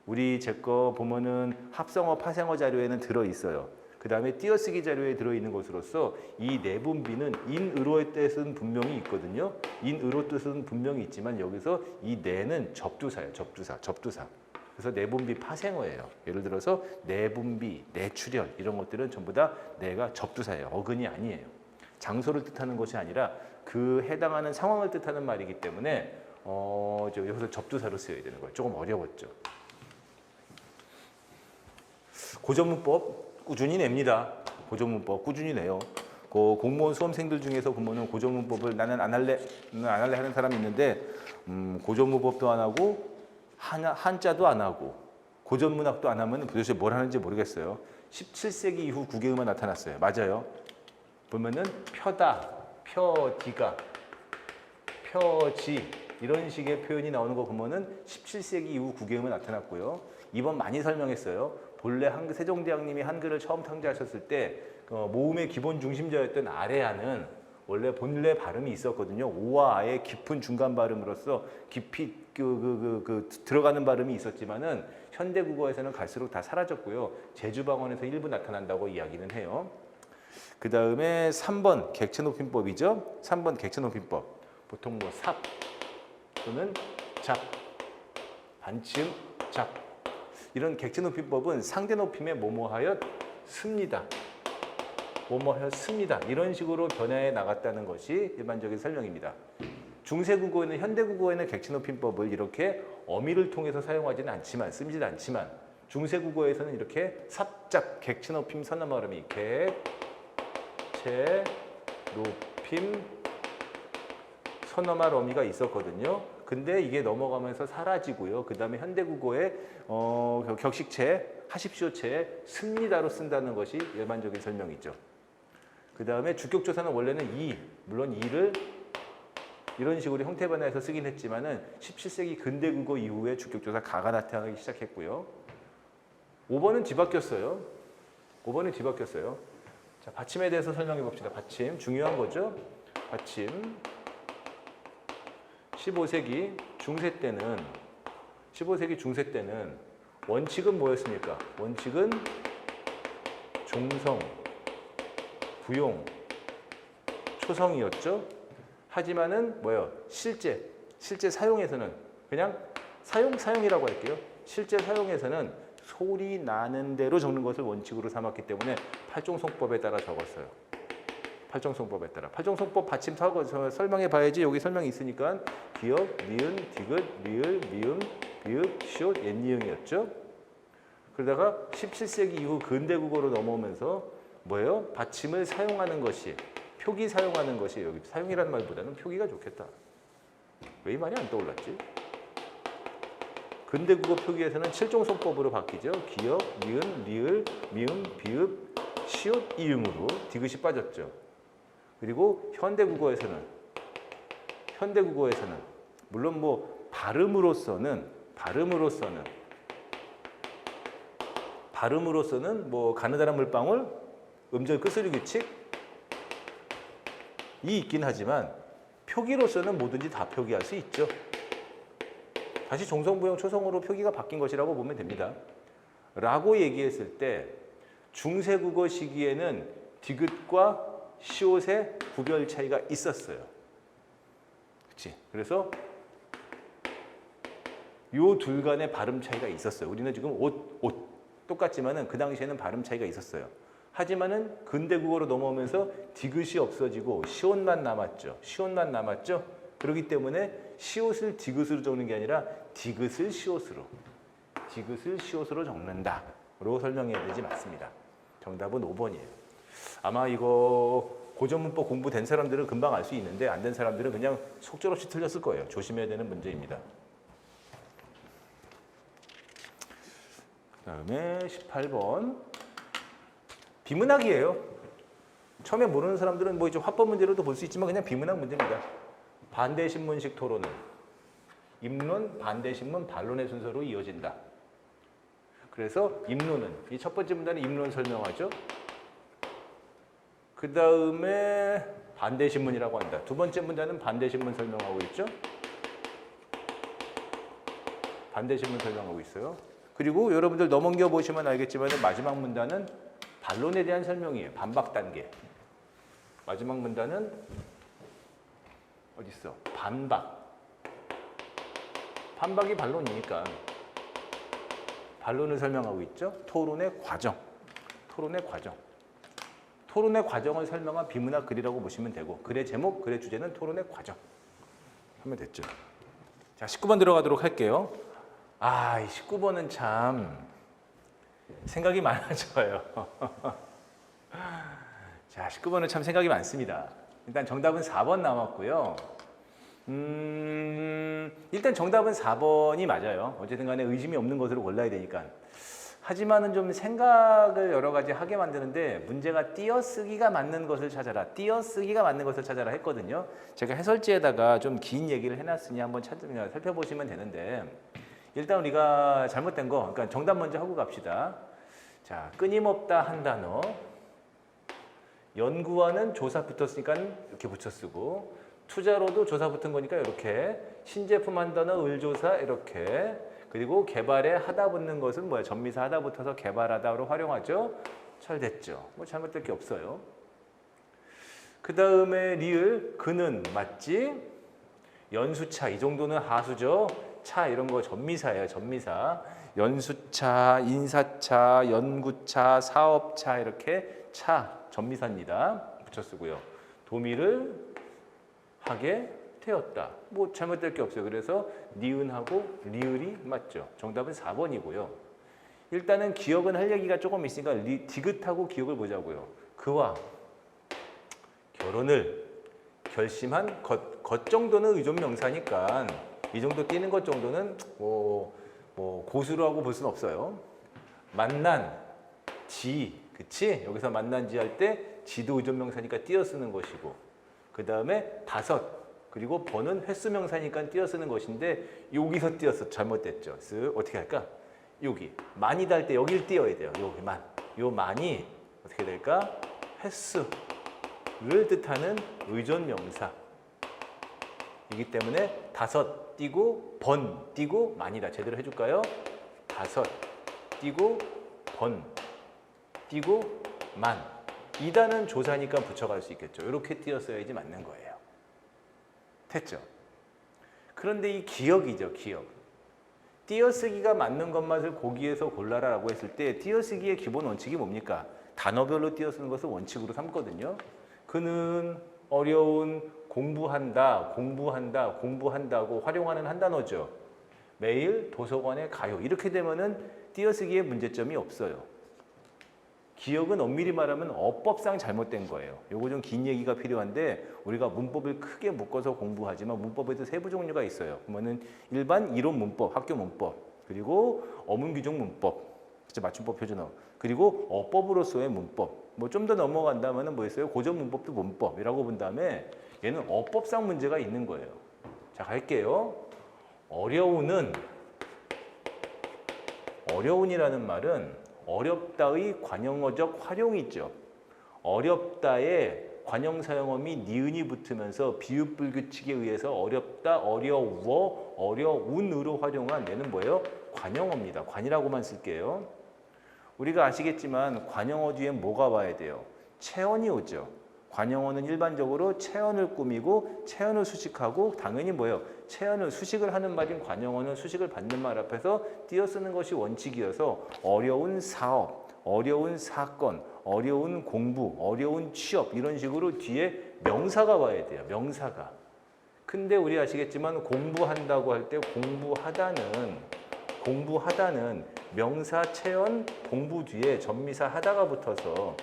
우리 제 거 보면은 합성어, 파생어 자료에는 들어있어요. 그 다음에 띄어쓰기 자료에 들어있는 것으로서 이 내분비는 인으로의 뜻은 분명히 있거든요. 인으로 뜻은 분명히 있지만 여기서 이 내는 접두사예요. 접두사. 그래서 내분비 파생어예요. 예를 들어서 내분비, 내출혈 이런 것들은 전부 다 내가 접두사예요. 어근이 아니에요. 장소를 뜻하는 것이 아니라 그 해당하는 상황을 뜻하는 말이기 때문에 여기서 접두사로 쓰여야 되는 거예요. 조금 어려웠죠. 고전문법 꾸준히 냅니다. 고전문법 꾸준히 내요. 그 공무원 수험생들 중에서 보면은 고전문법을 나는 안 할래 하는 사람이 있는데 고전문법도 안 하고 한자도 안 하고 고전문학도 안 하면 도대체 뭘 하는지 모르겠어요. 17세기 이후 국외음만 나타났어요. 맞아요. 보면은 펴다, 펴디가, 펴지 이런 식의 표현이 나오는 거 보면은 17세기 이후 국외음은 나타났고요. 이번 많이 설명했어요. 본래 세종대왕님이 한글을 처음 창제하셨을 때 모음의 기본 중심자였던 아래아는 원래 본래 발음이 있었거든요. 오와 아의 깊은 중간 발음으로서 깊이 들어가는 발음이 있었지만은 현대 국어에서는 갈수록 다 사라졌고요. 제주방언에서 일부 나타난다고 이야기는 해요. 그 다음에 3번 객체높임법이죠. 3번 객체높임법. 보통 뭐 삽 또는 잡, 반침, 잡. 이런 객체높임법은 상대 높임에 뭐뭐하여 습니다. 뭐뭐였습니다. 이런 식으로 변화해 나갔다는 것이 일반적인 설명입니다. 중세국어에는 현대국어에는 객체높임법을 이렇게 어미를 통해서 사용하지는 않지만 쓰지는 않지만 중세국어에서는 이렇게 삽작 객체높임 선어 발음이 객체높임 선어말 어미가 있었거든요. 근데 이게 넘어가면서 사라지고요. 그 다음에 현대국어의 격식체, 하십시오체에 습니다로 쓴다는 것이 일반적인 설명이죠. 그 다음에 주격조사는 원래는 물론 이를 이런 식으로 형태 변화해서 쓰긴 했지만은 17세기 근대국어 이후에 주격조사 가가 나타나기 시작했고요. 5번은 뒤바뀌었어요. 5번은 뒤바뀌었어요. 자, 받침에 대해서 설명해 봅시다. 받침 중요한 거죠. 받침 15세기 중세 때는 원칙은 뭐였습니까? 원칙은 종성, 부용, 초성이었죠. 하지만은 뭐예요? 실제 사용에서는 그냥 사용이라고 할게요. 실제 사용에서는 소리 나는 대로 적는 것을 원칙으로 삼았기 때문에 팔종송법에 따라 적었어요. 팔종송법에 따라. 팔종송법 받침 설명해 봐야지. 여기 설명이 있으니까 기역, 니은, 디귿, 리을, 미음, 비읍, 시옷, 옛니응이었죠. 그러다가 17세기 이후 근대국어로 넘어오면서 뭐예요? 받침을 사용하는 것이 표기 사용하는 것이 여기 사용이라는 말보다는 표기가 좋겠다. 왜 이 말이 안 떠올랐지? 근대국어 표기에서는 7종송법으로 바뀌죠. 기역, 니은, 리을, 미음, 비읍, 시옷, 이응으로 디귿이 빠졌죠. 그리고 현대국어에서는 물론 뭐 발음으로서는 뭐 가느다란 물방울, 음절 끝소리 규칙이 있긴 하지만 표기로서는 뭐든지 다 표기할 수 있죠. 다시 종성부용 초성으로 표기가 바뀐 것이라고 보면 됩니다. 라고 얘기했을 때 중세국어 시기에는 디귿과 시옷의 구별 차이가 있었어요. 그렇지? 그래서 요 둘 간의 발음 차이가 있었어요. 우리는 지금 옷 똑같지만은 그 당시에는 발음 차이가 있었어요. 하지만은 근대국어로 넘어오면서 디귿이 없어지고 시옷만 남았죠. 그렇기 때문에 시옷을 디귿으로 적는 게 아니라 디귿을 시옷으로 적는다로 설명해야 되지 맞습니다. 정답은 5번이에요. 아마 이거 고전문법 공부된 사람들은 금방 알 수 있는데 안 된 사람들은 그냥 속절없이 틀렸을 거예요. 조심해야 되는 문제입니다. 그다음에 18번 비문학이에요. 처음에 모르는 사람들은 뭐 이제 화법 문제로도 볼 수 있지만 그냥 비문학 문제입니다. 반대신문식 토론은 입론, 반대신문, 반론의 순서로 이어진다. 그래서 입론은 이 첫 번째 문단은 입론 설명하죠. 그 다음에 반대신문이라고 한다. 두 번째 문단은 반대신문 설명하고 있죠. 반대신문 설명하고 있어요. 그리고 여러분들 넘겨 보시면 알겠지만 마지막 문단은 반론에 대한 설명이에요. 반박 단계. 마지막 문단은 어디 있어? 반박이 반론이니까 반론을 설명하고 있죠. 토론의 과정을 설명한 비문학 글이라고 보시면 되고 글의 제목, 글의 주제는 토론의 과정 하면 됐죠. 자, 19번 들어가도록 할게요. 이 19번은 참 생각이 많아져요. 자, 19번은 참 생각이 많습니다. 일단 정답은 4번 남았고요. 일단 정답은 4번이 맞아요. 어쨌든 간에 의심이 없는 것으로 골라야 되니까. 하지만은 좀 생각을 여러 가지 하게 만드는데 문제가 띄어쓰기가 맞는 것을 찾아라 했거든요. 제가 해설지에다가 좀 긴 얘기를 해놨으니 한번 살펴보시면 되는데 일단 우리가 잘못된 거, 그러니까 정답 먼저 하고 갑시다. 자, 끊임없다 한 단어. 연구와는 조사 붙었으니까 이렇게 붙여 쓰고 투자로도 조사 붙은 거니까 이렇게 신제품 한 단어 을조사 이렇게 그리고 개발에 하다 붙는 것은 뭐야? 전미사 하다 붙어서 개발하다로 활용하죠. 잘 됐죠. 뭐 잘못될 게 없어요. 그 다음에 리을 그는 맞지? 연수차 이 정도는 하수죠. 차 이런 거 전미사예요. 전미사. 연수차, 인사차, 연구차, 사업차 이렇게 차, 전미사입니다. 붙여 쓰고요. 도미를 하게 되었다. 뭐 잘못될 게 없어요. 그래서 니은하고 리을이 맞죠. 정답은 4번이고요. 일단은 기억은 할 얘기가 조금 있으니까 디귿하고 기억을 보자고요. 그와 결혼을 결심한 것 정도는 의존명사니까 이 정도 띄는 것 정도는 뭐 고수라고 볼 수는 없어요. 만난 지, 그치? 여기서 만난 지 할 때 지도 의존명사니까 띄어 쓰는 것이고, 그 다음에 다섯, 그리고 번은 횟수명사니까 띄어 쓰는 것인데 여기서 띄어서 잘못됐죠. 그래서 어떻게 할까? 여기 만이다 할 때 여기를 띄어야 돼요. 여기 만. 요 만이 어떻게 될까? 횟수를 뜻하는 의존명사. 이기 때문에 다섯 띄고 번 띄고 만이다. 제대로 해줄까요? 다섯 띄고 번 띄고 만. 이다는 조사니까 붙여갈 수 있겠죠. 이렇게 띄었어야지 맞는 거예요. 됐죠? 그런데 이 기억이죠. 기억. 띄어쓰기가 맞는 것만을 고기에서 골라라라고 했을 때 띄어쓰기의 기본 원칙이 뭡니까? 단어별로 띄어쓰는 것을 원칙으로 삼거든요. 그는 어려운 공부한다, 공부한다, 공부한다고 활용하는 한 단어죠. 매일 도서관에 가요. 이렇게 되면은 띄어쓰기에 문제점이 없어요. 기억은 엄밀히 말하면 어법상 잘못된 거예요. 요거 좀 긴 얘기가 필요한데 우리가 문법을 크게 묶어서 공부하지만 문법에도 세부 종류가 있어요. 그러면은 일반 이론 문법, 학교 문법, 그리고 어문 규정 문법, 맞춤법 표준어, 그리고 어법으로서의 문법. 뭐 좀 더 넘어간다면은 뭐 있어요? 고전 문법도 문법이라고 본 다음에 얘는 어법상 문제가 있는 거예요. 자, 갈게요. 어려운이라는 말은 어렵다의 관형어적 활용이죠. 어렵다에 관형사용어미 니은이 붙으면서 비읍불규칙에 의해서 어렵다, 어려워, 어려운으로 활용한 얘는 뭐예요? 관형어입니다. 관이라고만 쓸게요. 우리가 아시겠지만 관형어 뒤엔 뭐가 와야 돼요? 체언이 오죠. 관형어는 일반적으로 체언을 꾸미고 체언을 수식하고 당연히 뭐예요? 체언을 수식을 하는 말인 관형어는 수식을 받는 말 앞에서 띄어쓰는 것이 원칙이어서 어려운 사업, 어려운 사건, 어려운 공부, 어려운 취업 이런 식으로 뒤에 명사가 와야 돼요. 명사가. 근데 우리 아시겠지만 공부한다고 할 때 공부하다는 명사 체언 공부 뒤에 전미사 하다가 붙어서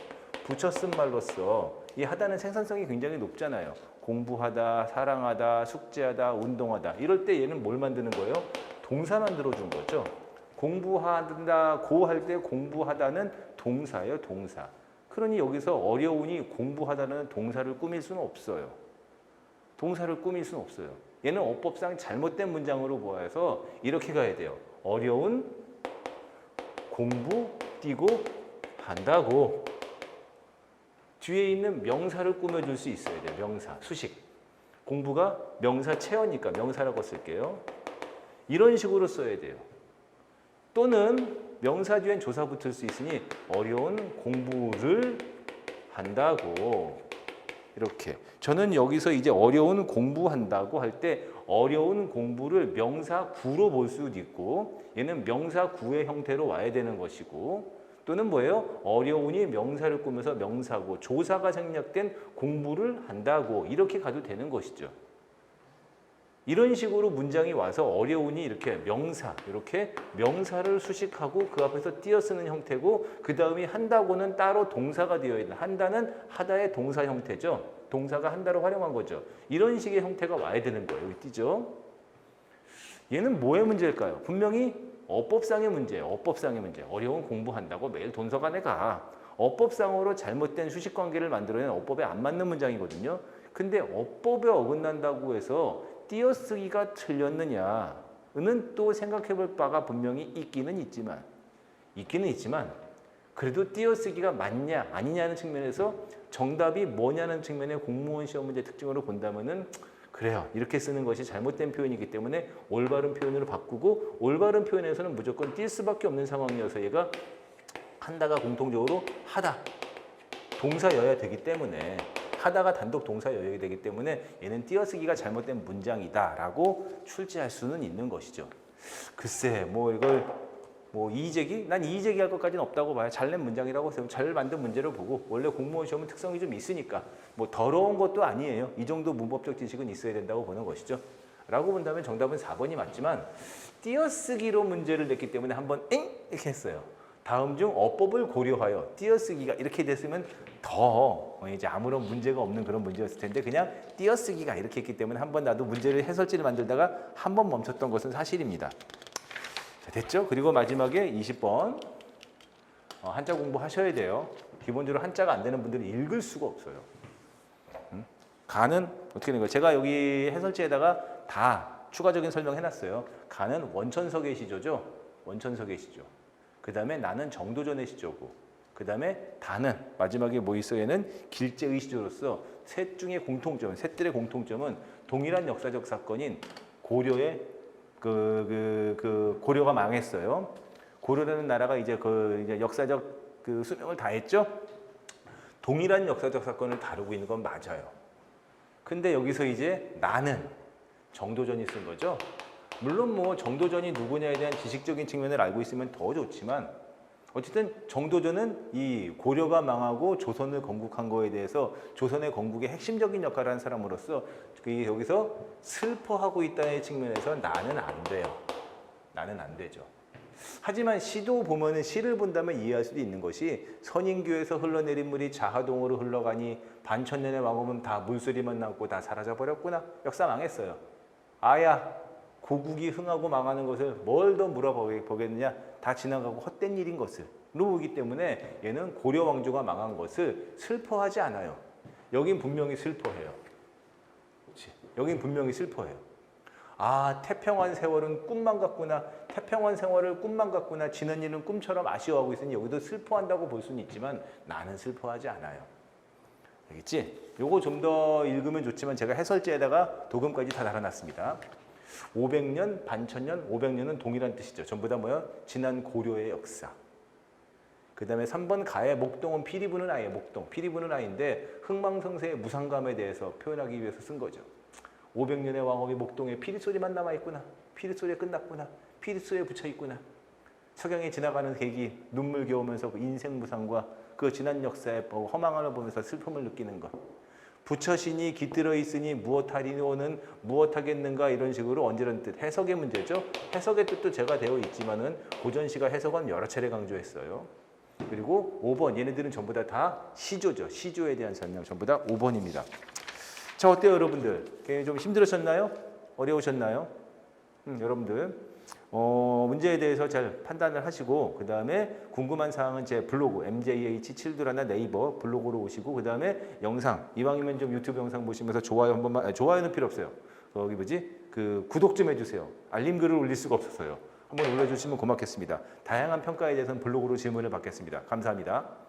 붙여 쓴 말로써 이 하다는 생산성이 굉장히 높잖아요. 공부하다, 사랑하다, 숙제하다, 운동하다. 이럴 때 얘는 뭘 만드는 거예요? 동사 만들어준 거죠. 공부한다고 할 때 공부하다는 동사예요, 동사. 그러니 여기서 어려우니 공부하다는 동사를 꾸밀 수는 없어요. 동사를 꾸밀 수는 없어요. 얘는 어법상 잘못된 문장으로 보아서 이렇게 가야 돼요. 어려운 공부 띄고 한다고. 뒤에 있는 명사를 꾸며줄 수 있어야 돼요. 명사, 수식. 공부가 명사 체어니까 명사라고 쓸게요. 이런 식으로 써야 돼요. 또는 명사 뒤엔 조사 붙을 수 있으니 어려운 공부를 한다고. 이렇게. 저는 여기서 이제 어려운 공부한다고 할 때 어려운 공부를 명사 구로 볼 수도 있고 얘는 명사 구의 형태로 와야 되는 것이고 또는 뭐예요? 어려우니 명사를 꾸며서 명사고 조사가 생략된 공부를 한다고 이렇게 가도 되는 것이죠. 이런 식으로 문장이 와서 어려우니 이렇게 명사를 수식하고 그 앞에서 띄어쓰는 형태고 그 다음에 한다고는 따로 동사가 되어 있는 한다는 하다의 동사 형태죠. 동사가 한다로 활용한 거죠. 이런 식의 형태가 와야 되는 거예요. 여기 띄죠. 얘는 뭐의 문제일까요? 분명히 어법상의 문제예요. 어법상의 문제. 어려운 공부한다고 매일 도서관에 가. 어법상으로 잘못된 수식관계를 만들어낸 어법에 안 맞는 문장이거든요. 근데 어법에 어긋난다고 해서 띄어쓰기가 틀렸느냐는 또 생각해 볼 바가 분명히 있기는 있지만 그래도 띄어쓰기가 맞냐 아니냐는 측면에서 정답이 뭐냐는 측면의 공무원 시험 문제 특징으로 본다면은 그래요. 이렇게 쓰는 것이 잘못된 표현이기 때문에 올바른 표현으로 바꾸고 올바른 표현에서는 무조건 띌 수밖에 없는 상황이어서 얘가 한다가 공통적으로 하다 동사여야 되기 때문에 하다가 단독 동사여야 되기 때문에 얘는 띄어쓰기가 잘못된 문장이다라고 출제할 수는 있는 것이죠. 글쎄 뭐 이걸 뭐 이의제기? 난 이의제기 할 것까지는 없다고 봐요. 잘 낸 문장이라고 해서 잘 만든 문제를 보고 원래 공무원 시험은 특성이 좀 있으니까 뭐 더러운 것도 아니에요. 이 정도 문법적 지식은 있어야 된다고 보는 것이죠. 라고 본다면 정답은 4번이 맞지만 띄어쓰기로 문제를 냈기 때문에 한번 엥? 이렇게 했어요. 다음 중 어법을 고려하여 띄어쓰기가 이렇게 됐으면 더 이제 아무런 문제가 없는 그런 문제였을 텐데 그냥 띄어쓰기가 이렇게 했기 때문에 한번 나도 문제를 해설지를 만들다가 한번 멈췄던 것은 사실입니다. 자, 됐죠? 그리고 마지막에 20번 한자 공부하셔야 돼요. 기본적으로 한자가 안 되는 분들은 읽을 수가 없어요. 가는 어떻게 되는 거예요? 제가 여기 해설지에다가 다 추가적인 설명해놨어요. 가는 원천석의 시조죠. 원천석의 시조. 그 다음에 나는 정도전의 시조고 그 다음에 다는 마지막에 뭐 있어? 얘는 길제의 시조로서 셋 중에 공통점, 셋들의 공통점은 동일한 역사적 사건인 고려의 고려가 망했어요. 고려라는 나라가 이제 이제 역사적 수명을 다했죠. 동일한 역사적 사건을 다루고 있는 건 맞아요. 근데 여기서 이제 나는 정도전이 쓴 거죠. 물론 뭐 정도전이 누구냐에 대한 지식적인 측면을 알고 있으면 더 좋지만 어쨌든 정도전은 이 고려가 망하고 조선을 건국한 거에 대해서 조선의 건국의 핵심적인 역할을 한 사람으로서 여기서 슬퍼하고 있다는 측면에서 나는 안 돼요. 나는 안 되죠. 하지만 시도 보면은 시를 본다면 이해할 수도 있는 것이 선인교에서 흘러내린 물이 자하동으로 흘러가니 반천년의 왕업은 다 물소리만 남고 다 사라져버렸구나. 역사 망했어요. 아야 고국이 흥하고 망하는 것을 뭘 더 물어보겠느냐. 다 지나가고 헛된 일인 것을 보기 때문에 얘는 고려 왕조가 망한 것을 슬퍼하지 않아요. 여긴 분명히 슬퍼해요. 그렇지? 여긴 분명히 슬퍼해요. 아, 태평한 세월은 꿈만 같구나. 태평한 세월을 꿈만 같구나. 지난 일은 꿈처럼 아쉬워하고 있으니 여기도 슬퍼한다고 볼 수는 있지만 나는 슬퍼하지 않아요. 알겠지? 요거 좀 더 읽으면 좋지만 제가 해설지에다가 도금까지 다 달아놨습니다. 500년, 반천년, 500년은 동일한 뜻이죠. 전부 다 뭐야? 지난 고려의 역사. 그 다음에 3번 가의 목동은 피리 부는 아이예요. 목동. 피리 부는 아이인데 흥망성쇠의 무상감에 대해서 표현하기 위해서 쓴 거죠. 500년의 왕업이 목동에 피리소리만 남아있구나. 피리소리에 끝났구나. 피리소리에 붙여있구나. 석양이 지나가는 계기, 눈물 겨우면서 그 인생 무상과 그 지난 역사의 허망함을 보면서 슬픔을 느끼는 것. 부처신이 깃들어 있으니 무엇하리노는 무엇하겠는가 이런 식으로 언제런 뜻. 해석의 문제죠. 해석의 뜻도 제가 되어 있지만은 고전시가 해석은 여러 차례 강조했어요. 그리고 5번 얘네들은 전부 다 시조죠. 시조에 대한 설명 전부 다 5번입니다. 자, 어때요 여러분들? 좀 힘들으셨나요? 어려우셨나요? 여러분들 문제에 대해서 잘 판단을 하시고 그 다음에 궁금한 사항은 제 블로그 MJH721 네이버 블로그로 오시고 그 다음에 영상 이왕이면 좀 유튜브 영상 보시면서 좋아요 한 번만 좋아요는 필요 없어요. 거기 구독 좀 해주세요. 알림 글을 올릴 수가 없어서요. 한번 올려주시면 고맙겠습니다. 다양한 평가에 대해서는 블로그로 질문을 받겠습니다. 감사합니다.